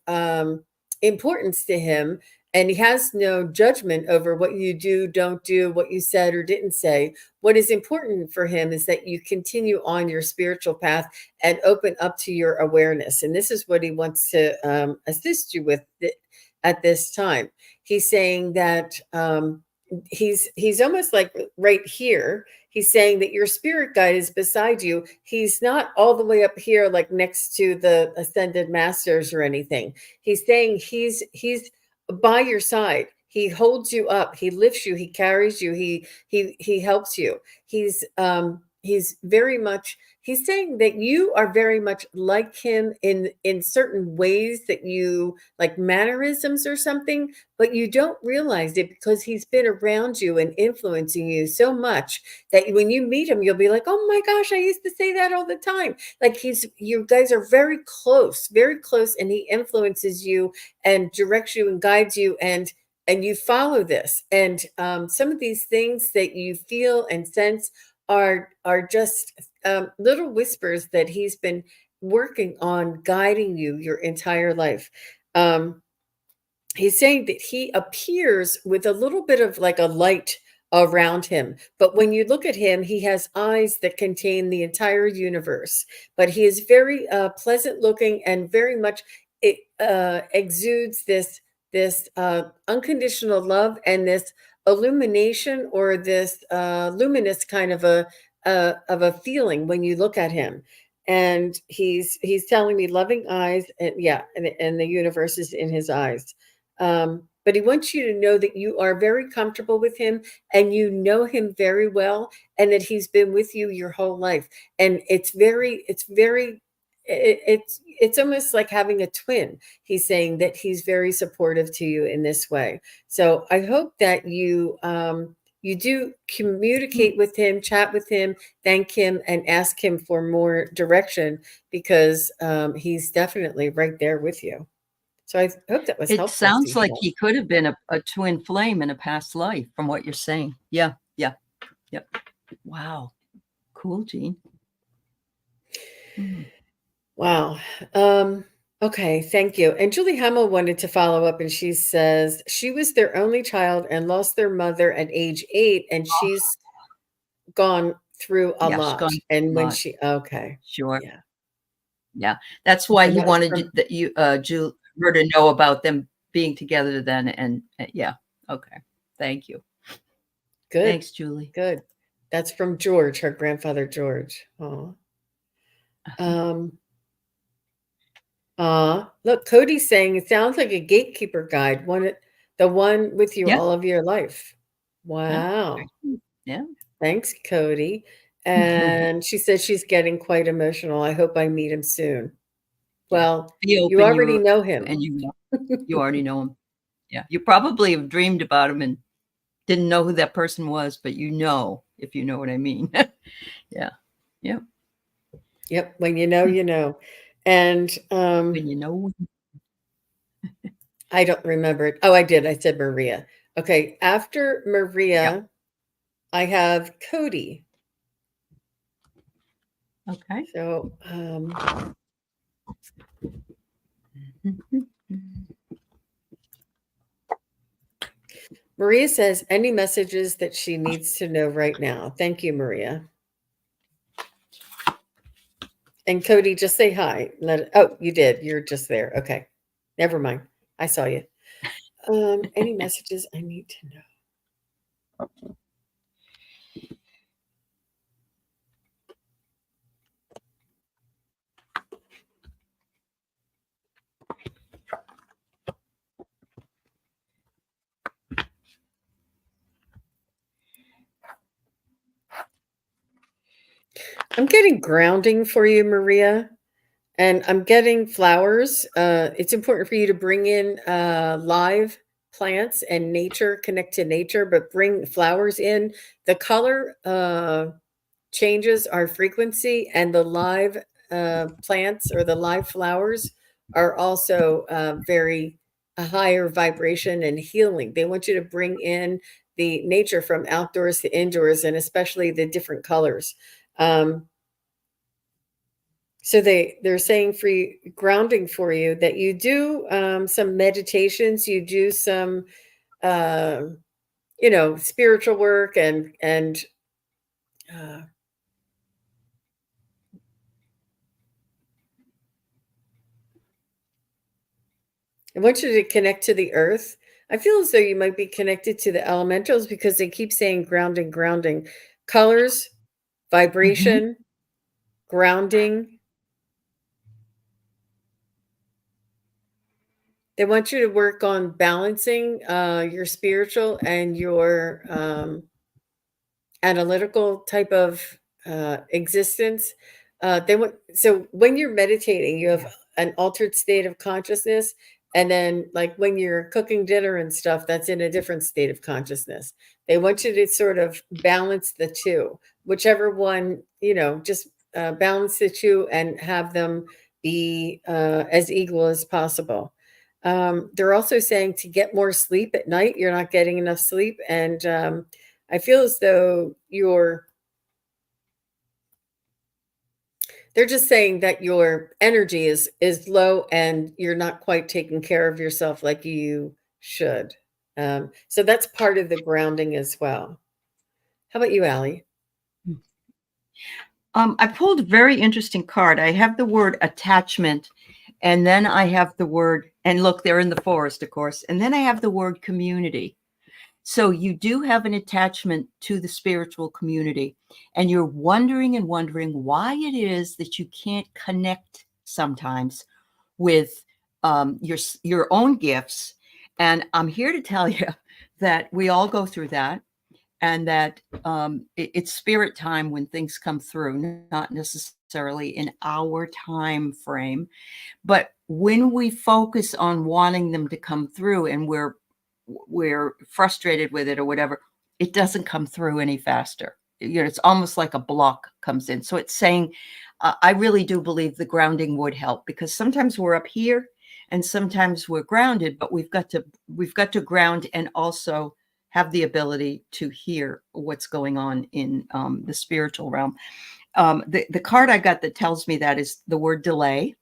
importance to him, and he has no judgment over what you do, don't do, what you said or didn't say. What is important for him is that you continue on your spiritual path and open up to your awareness. And this is what he wants to assist you with at this time. He's saying that he's almost like right here. He's saying that your spirit guide is beside you. He's not all the way up here, like next to the ascended masters or anything. He's saying he's by your side. He holds you up. He lifts you. He carries you. He helps you. He's very much. He's saying that you are very much like him in certain ways, that you like mannerisms or something, but you don't realize it because he's been around you and influencing you so much that when you meet him, you'll be like, "Oh my gosh, I used to say that all the time." Like you guys are very close, and he influences you and directs you and guides you, and you follow this. And some of these things that you feel and sense are just little whispers that he's been working on guiding you your entire life. Um, he's saying that he appears with a little bit of like a light around him, but when you look at him, he has eyes that contain the entire universe. But he is very pleasant looking, and very much it exudes this unconditional love and this illumination, or this luminous kind of a feeling when you look at him. And he's telling me loving eyes, and yeah, and the universe is in his eyes. But he wants you to know that you are very comfortable with him, and you know him very well, and that he's been with you your whole life. And it's almost like having a twin. He's saying that he's very supportive to you in this way. So I hope that you do communicate with him, chat with him, thank him, and ask him for more direction, because he's definitely right there with you. So I hope that was It helpful to sounds like you. he could have been a twin flame in a past life from what you're saying. Yeah, yeah, yep. Wow. Cool, Jean. Mhm. Wow. Okay, thank you. And Julie Hamill wanted to follow up, and she says she was their only child and lost their mother at age 8, and Oh, she's gone through a yeah, she's lot. gone And a when lot. she okay. Sure. Yeah. Yeah. That's why And he that was wanted from that you, her to know about them being together then, and yeah. Okay. Thank you. good. Thanks, Julie. Good. That's from George, her grandfather George. Oh. Uh-huh. Um look, Cody's saying it sounds like a gatekeeper guide, the one with you Yeah. all of your life. Yeah. Wow. Yeah. Thanks, Cody. And she says she's getting quite emotional. I hope I meet him soon. Yeah. Well, Be you open. already You know him. and you already know him. Yeah. You probably have dreamed about him and didn't know who that person was, but you know, if you know what I mean. Yeah. Yeah. Yep, when you know, you know. And When you know. I don't remember it. Oh, I did. I said Maria. Okay, after Yeah. Maria, I have Cody. Okay. So, Maria says any messages that she needs to know right now. Thank you, Maria. And Cody, just say hi. Oh, you did. You're just there. Okay. Never mind. I saw you. Any messages I need to know? I'm getting grounding for you, Maria. And I'm getting flowers. It's important for you to bring in live plants and nature, connect to nature, but bring flowers in. The color changes our frequency, and the live plants or the live flowers are also very a higher vibration and healing. They want you to bring in the nature from outdoors to indoors, and especially the different colors. Um, So they're saying for you, grounding for you, that you do some meditations, you do some uh, spiritual work, and uh, I want you to connect to the earth. I feel as though you might be connected to the elementals because they keep saying grounding, grounding, colors, Mhm. vibration, grounding. They want you to work on balancing your spiritual and your analytical type of existence. They want so when you're meditating, you have Yeah. an altered state of consciousness, and then like when you're cooking dinner and stuff, that's in a different state of consciousness. They want you to sort of balance the two, whichever one, just balance the two and have them be as equal as possible. They're also saying to get more sleep at night. You're not getting enough sleep, and I feel as though they're just saying that your energy is low and you're not quite taking care of yourself like you should. So that's part of the grounding as well. How about you, Allie? I pulled a very interesting card. I have the word attachment, and then I have the word, and look, they're in the forest, of course, and then I have the word community. So you do have an attachment to the spiritual community, and you're wondering and wondering why it is that you can't connect sometimes with your own gifts. And I'm here to tell you that we all go through that, and that it's spirit time when things come through, not necessarily in our time frame. But when we focus on wanting them to come through and we're frustrated with it or whatever, it doesn't come through any faster. It's almost like a block comes in. So it's saying, I really do believe the grounding would help, because sometimes we're up here and sometimes we're grounded, but we've got to ground and also have the ability to hear what's going on in the spiritual realm. The card I got that tells me that is the word delay.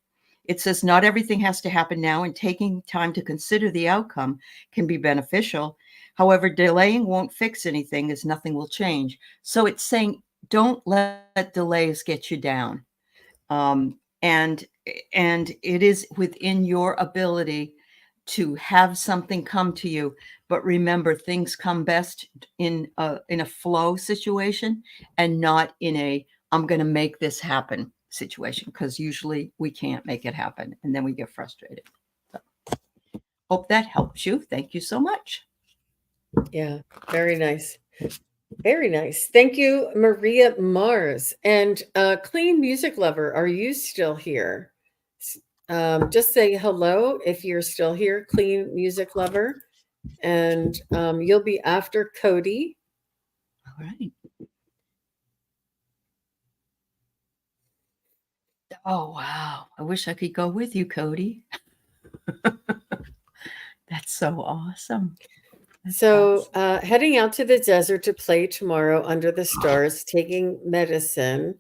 It says not everything has to happen now, and taking time to consider the outcome can be beneficial. However, delaying won't fix anything, as nothing will change. So it's saying don't let delays get you down. Um, and and it is within your ability to have something come to you. But remember, things come best in a flow situation, and not in a I'm going to make this happen situation, because usually we can't make it happen and then we get frustrated. So, hope that helps you. Thank you so much. Yeah, very nice. Very nice. Thank you, Maria Mars. And Clean Music Lover, are you still here? Just say hello if you're still here, Clean Music Lover. And you'll be after Cody. All right. Oh, wow. I wish I could go with you, Cody. That's so awesome. That's So, awesome. heading out to the desert to play tomorrow under the stars, taking medicine,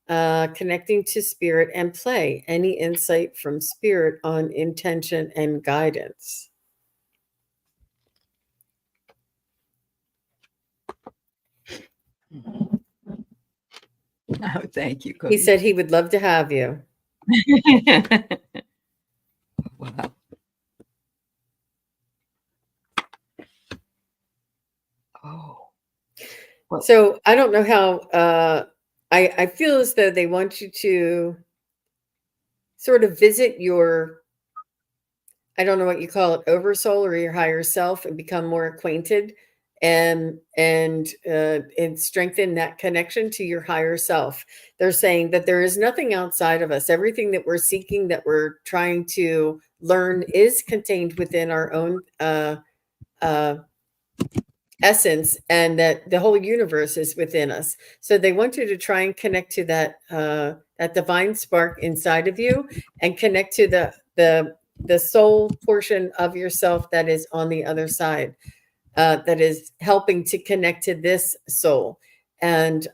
connecting to spirit and play. Any insight from spirit on intention and guidance? Oh, thank you, He Cody. said he would love to have you. Wow. Oh, well, So I don't know how. I feel as though they want you to sort of visit your, I don't know what you call it, oversoul or your higher self, and become more acquainted, and strengthen that connection to your higher self. They're saying that there is nothing outside of us. Everything that we're seeking, that we're trying to learn, is contained within our own uh, essence, and that the whole universe is within us. So they want you to try and connect to that divine spark inside of you, and connect to the soul portion of yourself that is on the other side, that is helping to connect to this soul. And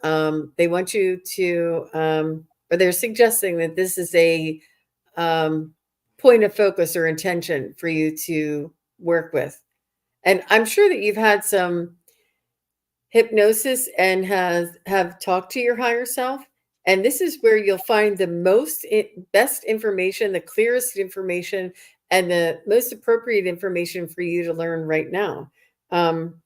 they want you to or they're suggesting that this is a um, point of focus or intention for you to work with. And I'm sure that you've had some hypnosis and have talked to your higher self. And this is where you'll find the best information, the clearest information, and the most appropriate information for you to learn right now. Um,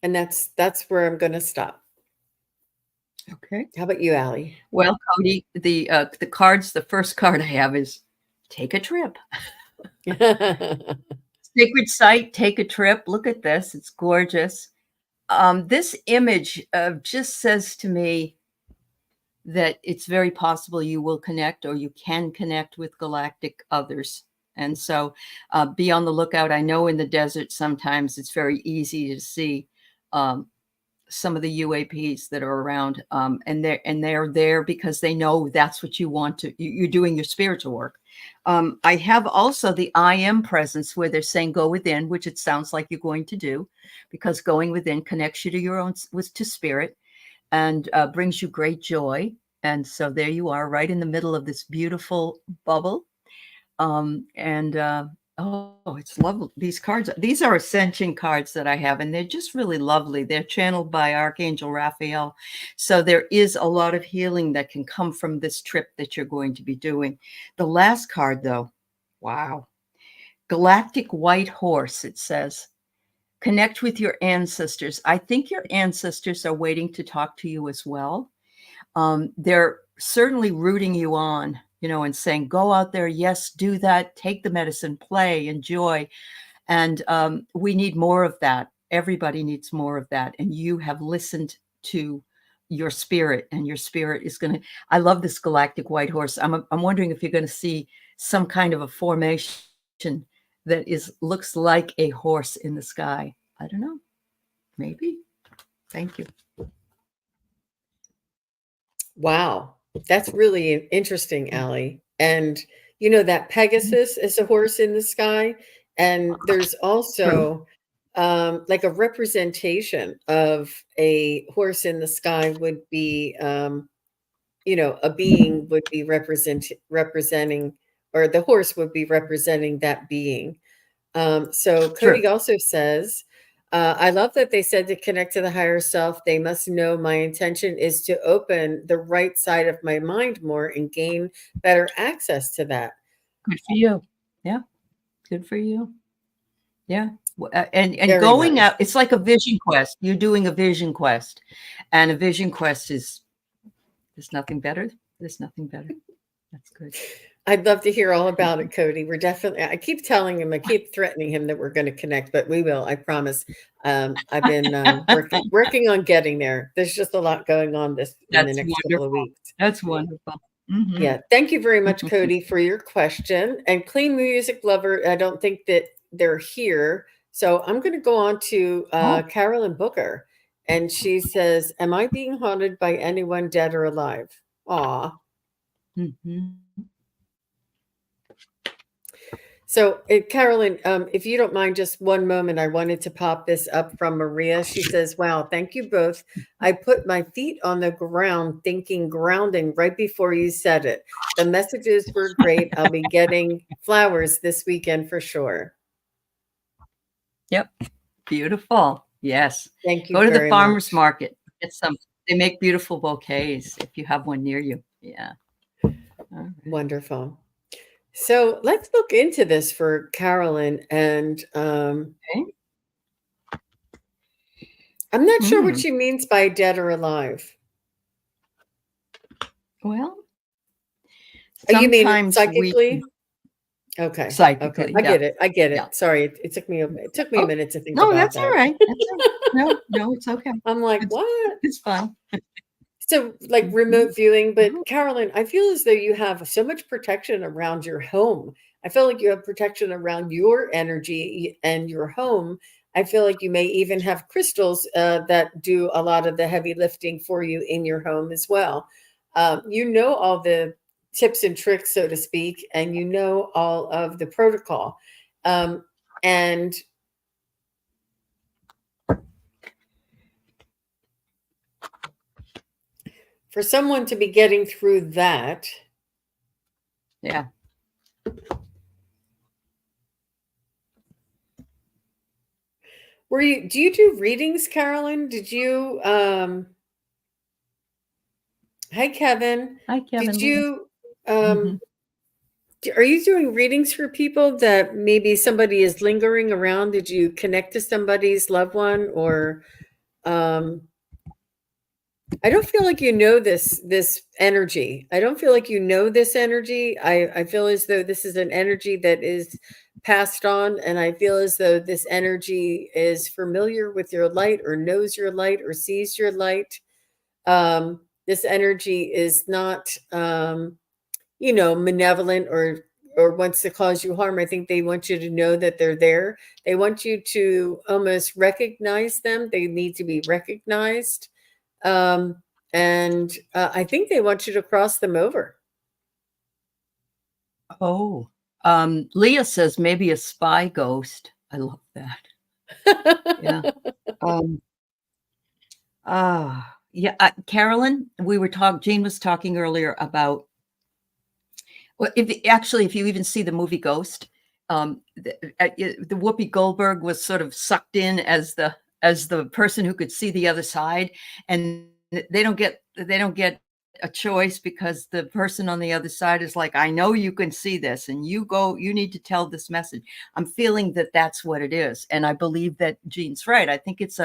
and that's where I'm going to stop. Okay. How about you, Allie? Well, Cody, the cards, the first card I have is take a trip. Sacred site, take a trip. Look at this. It's gorgeous. This image just says to me that it's very possible you will connect or you can connect with galactic others. And so be on the lookout. I know in the desert sometimes it's very easy to see some of the UAPs that are around, and they're there because they know that's what you want to. You're doing your spiritual work. I have also the I am presence where they're saying go within, which it sounds like you're going to do, because going within connects you to your own to spirit, and brings you great joy. And so there you are, right in the middle of this beautiful bubble. And oh, it's lovely. These cards, these are ascension cards that I have, and they're just really lovely. They're channeled by Archangel Raphael. So there is a lot of healing that can come from this trip that you're going to be doing. The last card, though, wow. Galactic White Horse, it says. Connect with your ancestors. I think your ancestors are waiting to talk to you as well. They're certainly rooting you on, and saying, go out there. Yes, do that. Take the medicine, play, enjoy. And we need more of that. Everybody needs more of that. And you have listened to your spirit, and your spirit is going to, I love this galactic white horse. I'm wondering if you're going to see some kind of a formation that looks like a horse in the sky. I don't know. Maybe. Thank you. Wow, that's really interesting, Allie. And you know that Pegasus is a horse in the sky, and there's True. also like a representation of a horse in the sky would be, a being would be representing, or the horse would be representing that being. So True. Cody also says, I love that they said to connect to the higher self, they must know my intention is to open the right side of my mind more and gain better access to that. Good for you. Yeah. Good for you. Yeah. And Very going nice. out, it's like a vision quest. You're doing a vision quest. And a vision quest there's nothing better. There's nothing better. That's good. I'd love to hear all about it, Cody. I keep telling him, I keep threatening him that we're going to connect, but we will, I promise. I've been working on getting there. There's just a lot going on in the That's next couple of wonderful. weeks. That's wonderful. Mhm. Yeah, thank you very much, Cody, for your question. And Clean Music Lover, I don't think that they're here. So I'm going to go on to Oh. Carolyn Booker. And she says, am I being haunted by anyone dead or alive? Aw. Mhm. So, Carolyn, if you don't mind just one moment, I wanted to pop this up from Maria. She says, wow, thank you both. I put my feet on the ground thinking grounding right before you said it. The messages were great. I'll be getting flowers this weekend for sure. Yep. Beautiful. Yes. Thank you Go to the very farmer's much. market. Get some. They make beautiful bouquets if you have one near you. Yeah. All right. Wonderful. So let's look into this for Carolyn. And Okay. I'm not sure what Hmm. she means by dead or alive. Well, You mean it sometimes we psychically? Okay. Okay. psychically, I yeah. get it. I get Yeah. it. Sorry. It took me a Oh, minute to think no, about that's all that. right. That's all right. No, no, it's okay. I'm like, It's what? it's fine. So, like Mhm. remote viewing, but No. Carolyn, I feel as though you have so much protection around your home. I feel like you have protection around your energy and your home. I feel like you may even have crystals that do a lot of the heavy lifting for you in your home as well. You know all the tips and tricks, so to speak, and you know all of the protocol. And for someone to be getting through that. Yeah. Do you do readings, Carolyn? Did you Hi Kevin. Hi, Did Kevin. you are you doing readings for people that maybe somebody is lingering around? Did you connect to somebody's loved one, or um I don't feel like you know this energy. I don't feel like you know this energy. I feel as though this is an energy that is passed on, and I feel as though this energy is familiar with your light, or knows your light, or sees your light. This energy is not malevolent, or wants to cause you harm. I think they want you to know that they're there. They want you to almost recognize them. They need to be recognized. Um, and I think they want you to cross them over. Oh, Leah says maybe a spy ghost. I love that. Yeah. Yeah, Carolyn, Jean was talking earlier about, well, if you even see the movie Ghost, the Whoopi Goldberg was sort of sucked in as the person who could see the other side, and they don't get a choice, because the person on the other side is like, I know you can see this, and you need to tell this message. I'm feeling that that's what it is, and I believe that Jean's right. I think it's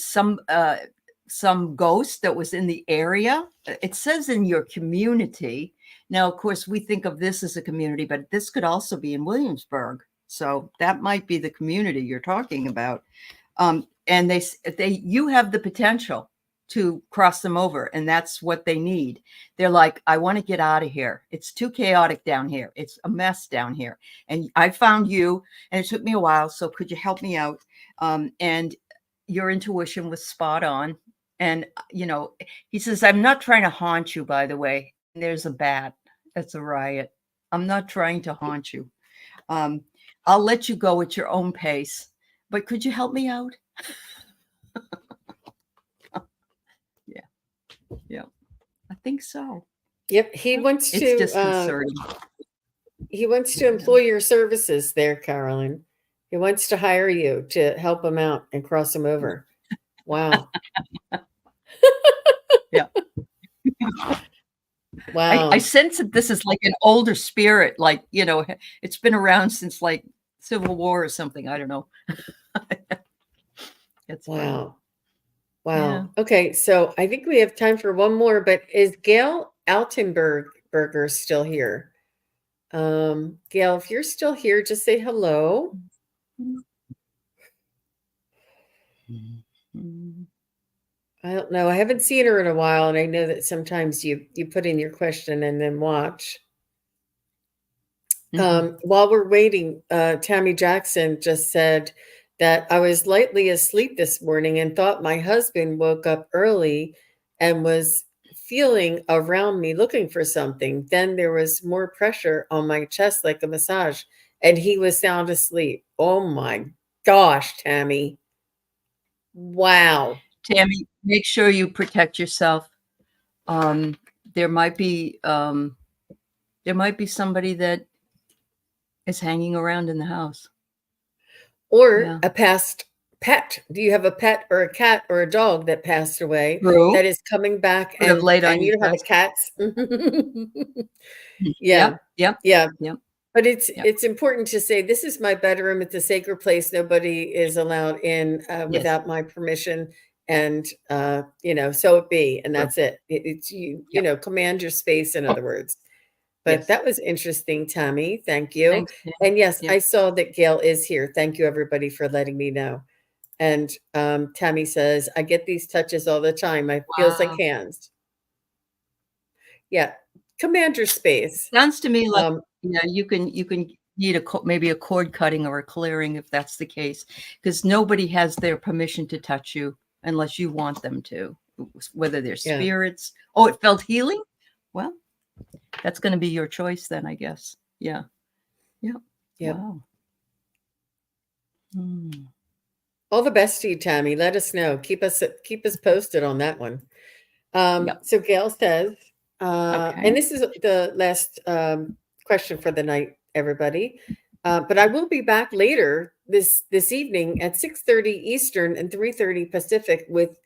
some ghost that was in the area. It says in your community. Now, of course, we think of this as a community, but this could also be in Williamsburg. So that might be the community you're talking about. And you have the potential to cross them over, and that's what they need. They're like, I want to get out of here. It's too chaotic down here. It's a mess down here. And I found you, and it took me a while. So could you help me out? And your intuition was spot on. And, he says, I'm not trying to haunt you, by the way. There's a bat. That's a riot. I'm not trying to haunt you. I'll let you go at your own pace, but could you help me out? Yeah. Yeah. I think so. Yep. He wants It's to disconcerting. employ your services there, Carolyn. He wants to hire you to help him out and cross him over. Wow. Yeah. Wow. I sense that this is like an older spirit, like, it's been around since like Civil War or something. I don't know. It's funny. Wow. Wow. Yeah. Okay, so I think we have time for one more, but is Gail Altenberger still here? Gail, if you're still here, just say hello. I don't know. I haven't seen her in a while, and I know that sometimes you put in your question and then watch. While we're waiting, Tammy Jackson just said that I was lightly asleep this morning and thought my husband woke up early and was feeling around me looking for something. Then there was more pressure on my chest like a massage, and he was sound asleep. Oh my gosh, Tammy. Wow. Tammy, make sure you protect yourself. There might be somebody that is hanging around in the house. Or a past pet. Do you have a pet or a cat or a dog that passed away True. that is coming back, Could have laid on and you your know how the chest. cats Yeah. Yep. Yeah. Yep. But it's important to say, this is my bedroom. It's a sacred place. Nobody is allowed in Yes. without my permission. And so it be. And True. that's it. It's you, Yep. command your space, in other words. But Yes. that was interesting, Tammy. Thank you. Thanks, Tam. And yes, Yep. I saw that Gail is here. Thank you, everybody, for letting me know. And Tammy says, I get these touches all the time. I feels like Wow. hands. Yeah. Command your space. Sounds to me like, you can need maybe a cord cutting or a clearing, if that's the case, because nobody has their permission to touch you unless you want them to, whether they're Yeah. spirits. Oh, it felt healing? Well, that's going to be your choice then, I guess. Yeah. Yeah. Yep. Wow. All the best to you, Tammy. Let us know. Keep us posted on that one. Yep. So Gail says, and Okay. this is the last question for the night, everybody. But I will be back later this evening at 6:30 Eastern and 3:30 Pacific with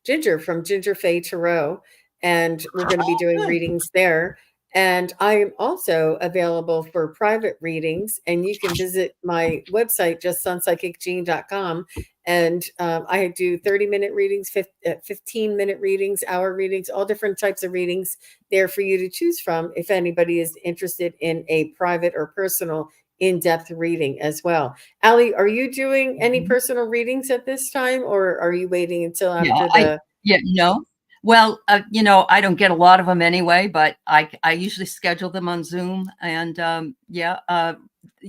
Ginger from Ginger Faye Tarot, and we're going to be Oh, doing good. readings there. And I am also available for private readings, and you can visit my website, just sunpsychicgene.com, and I do 30-minute readings, 15-minute readings, hour readings, all different types of readings there for you to choose from if anybody is interested in a private or personal in-depth reading as well. Allie, are you doing any Mhm. personal readings at this time, or are you waiting until Yeah, after the? yeah, no. Well, I don't get a lot of them anyway, but I usually schedule them on Zoom. And yeah,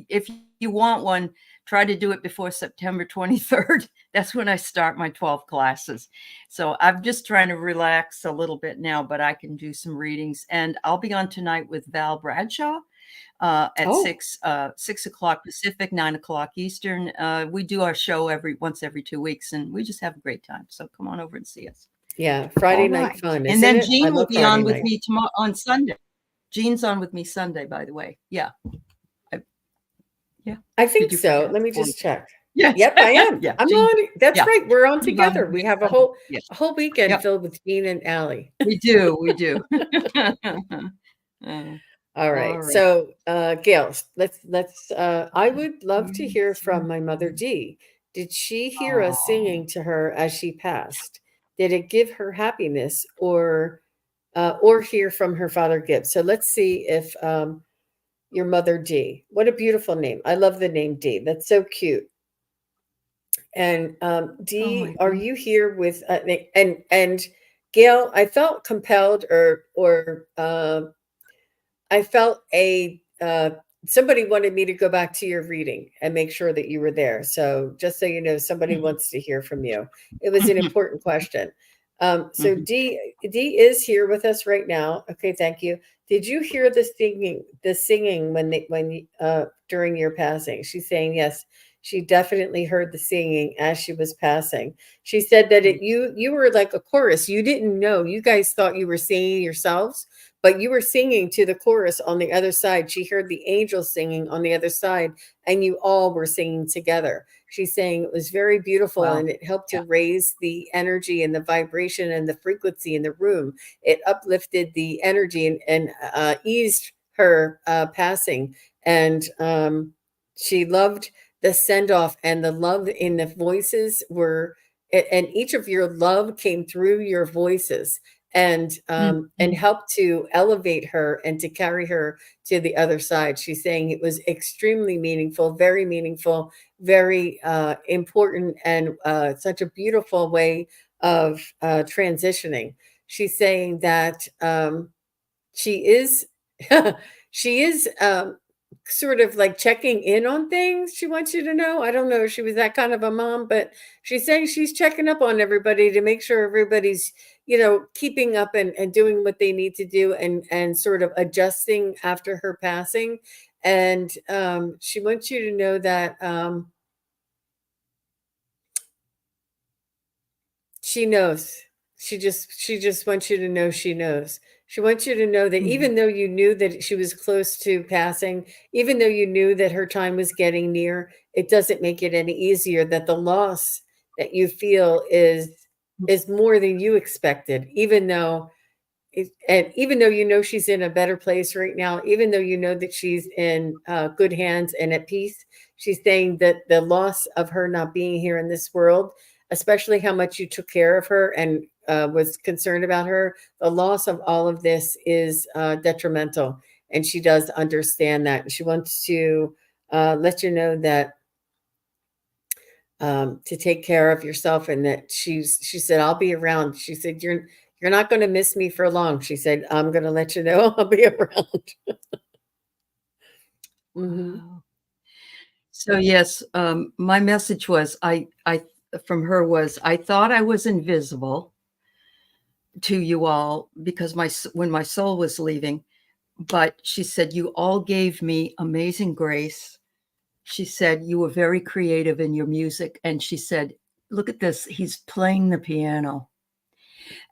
if you want one, try to do it before September 23rd. That's when I start my 12 classes. So I'm just trying to relax a little bit now, but I can do some readings. And I'll be on tonight with Val Bradshaw at Oh, 6 o'clock Pacific, 9 o'clock Eastern. We do our show every 2 weeks, and we just have a great time. So come on over and see us. yeah, All Friday night right. fun, And isn't then it? I Jean will love be Friday on with night. me tomorrow on Sunday. Jean's on with me Sunday, by the way. Yeah. I, yeah. I Did think you so. forget? Let me Or, just check. yes. Yep, I am. Yeah. I'm Jean. on. That's Yeah. right. We're on She's on together. with We me have a Sunday. whole Yes. a whole weekend Yep. filled with Jean and Allie. We do. We do. Uh, All all right. right. So, Gail, let's I would love to hear Yes. from my mother Dee. Did she hear us Oh, singing to her as she passed? Did it give her happiness, or hear from her father Gibbs? So let's see if your mother Dee. What a beautiful name. I love the name Dee. That's so cute. And oh Dee, my are God. you here with and Gail? I felt compelled, or I felt a somebody wanted me to go back to your reading and make sure that you were there. So just so you know, somebody Mhm, wants to hear from you. It was an mhm, important question. So mhm. D is here with us right now. Okay, thank you. Did you hear the singing? The singing when during your passing? She's saying yes. She definitely heard the singing as she was passing. She said that you were like a chorus. You didn't know. You guys thought you were singing yourselves, but you were singing to the chorus on the other side. She heard the angels singing on the other side, and you all were singing together. She's saying it was very beautiful, Wow. and it helped Yeah. to raise the energy and the vibration and the frequency in the room. It uplifted the energy and eased her passing. And she loved the send off, and the love in the voices and each of your love came through your voices, and Mhm. help to elevate her and to carry her to the other side. She's saying it was extremely meaningful, very important, and such a beautiful way of transitioning. She's saying that she is she is sort of like checking in on things. She wants you to know. I don't know if she was that kind of a mom, but she's saying she's checking up on everybody to make sure everybody's, keeping up and doing what they need to do, and sort of adjusting after her passing. And she wants you to know that she knows. She just wants you to know she knows. She wants you to know that Mhm. even though you knew that she was close to passing, even though you knew that her time was getting near, it doesn't make it any easier that the loss that you feel is more than you expected, and even though you know she's in a better place right now, even though you know that she's in good hands and at peace, she's saying that the loss of her not being here in this world, especially how much you took care of her and was concerned about her, the loss of all of this is detrimental. And she does understand that. She wants to let you know that to take care of yourself, and that she said, I'll be around. She said, you're not going to miss me for long. She said, I'm going to let you know I'll be around. Hmm. Wow. So yes, my message was I from her was I thought I was invisible to you all because when my soul was leaving, but she said you all gave me amazing grace. She said you were very creative in your music, and she said, "Look at this, he's playing the piano."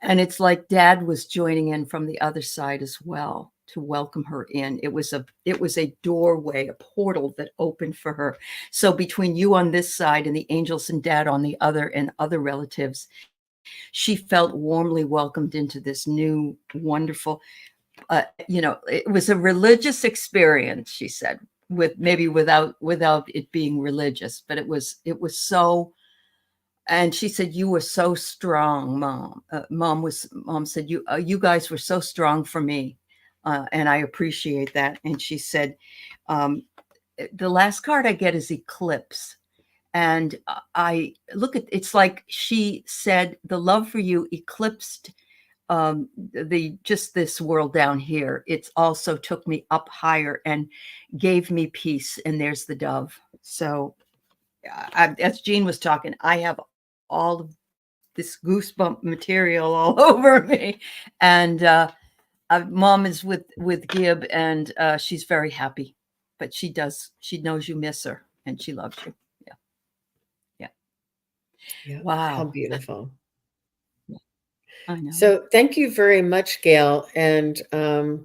And it's like Dad was joining in from the other side as well to welcome her in. It was a doorway, a portal that opened for her. So between you on this side and the angels and Dad on the other and other relatives, she felt warmly welcomed into this new, wonderful, it was a religious experience, she said, with maybe without it being religious, but it was so. And she said, "You were so strong, Mom." Mom said, "You guys were so strong for me, and I appreciate that." And she said, um, "The last card I get is eclipse." And I look at it's like she said, "The love for you eclipsed the just this world down here. It also took me up higher and gave me peace." And there's the dove. So as Jean was talking, I have all of this goosebump material all over me. And Mom is with Gib, and she's very happy. But she knows you miss her, and she loves you. Yeah. Yeah. Yeah. How Wow. beautiful. Yeah, I know. So thank you very much, Gail. And I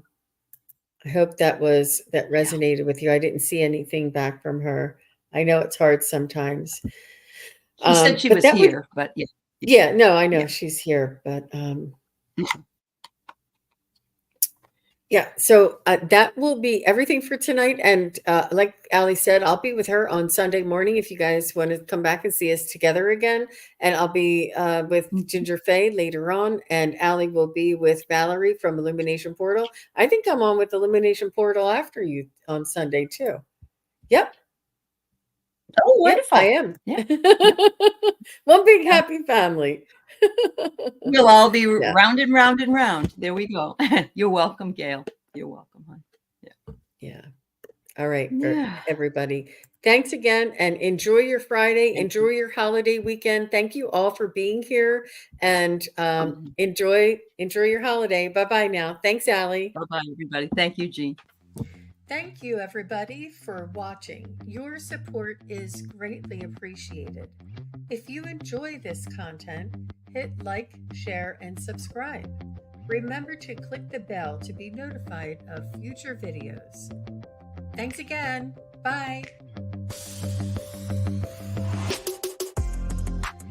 hope that resonated with you. I didn't see anything back from her. I know it's hard sometimes. She said she But was that would, here, but yeah. yeah, no, I know Yeah. she's here, but Mhm. yeah. So that will be everything for tonight. And like Ali said, I'll be with her on Sunday morning if you guys want to come back and see us together again. And I'll be with Ginger Faye later on, and Ali will be with Valerie from Illumination Portal. I think I'm on with Illumination Portal after you on Sunday too. Yep. Oh, Yep, I wonderful. am. Yeah. Yeah. One big Yeah. happy family. We'll all be Yeah. round and round and round. There we go. You're welcome, Gail. You're welcome, hon. Yeah. Yeah. All right, Yeah. everybody. Thanks again, and enjoy your Friday. Thank you. Enjoy your holiday weekend. Thank you all for being here, and Mhm. enjoy your holiday. Bye bye now. Thanks, Allie. Bye-bye, everybody. Thank you, Jean. Thank you, everybody, for watching. Your support is greatly appreciated. If you enjoy this content, hit like, share, and subscribe. Remember to click the bell to be notified of future videos. Thanks again. Bye.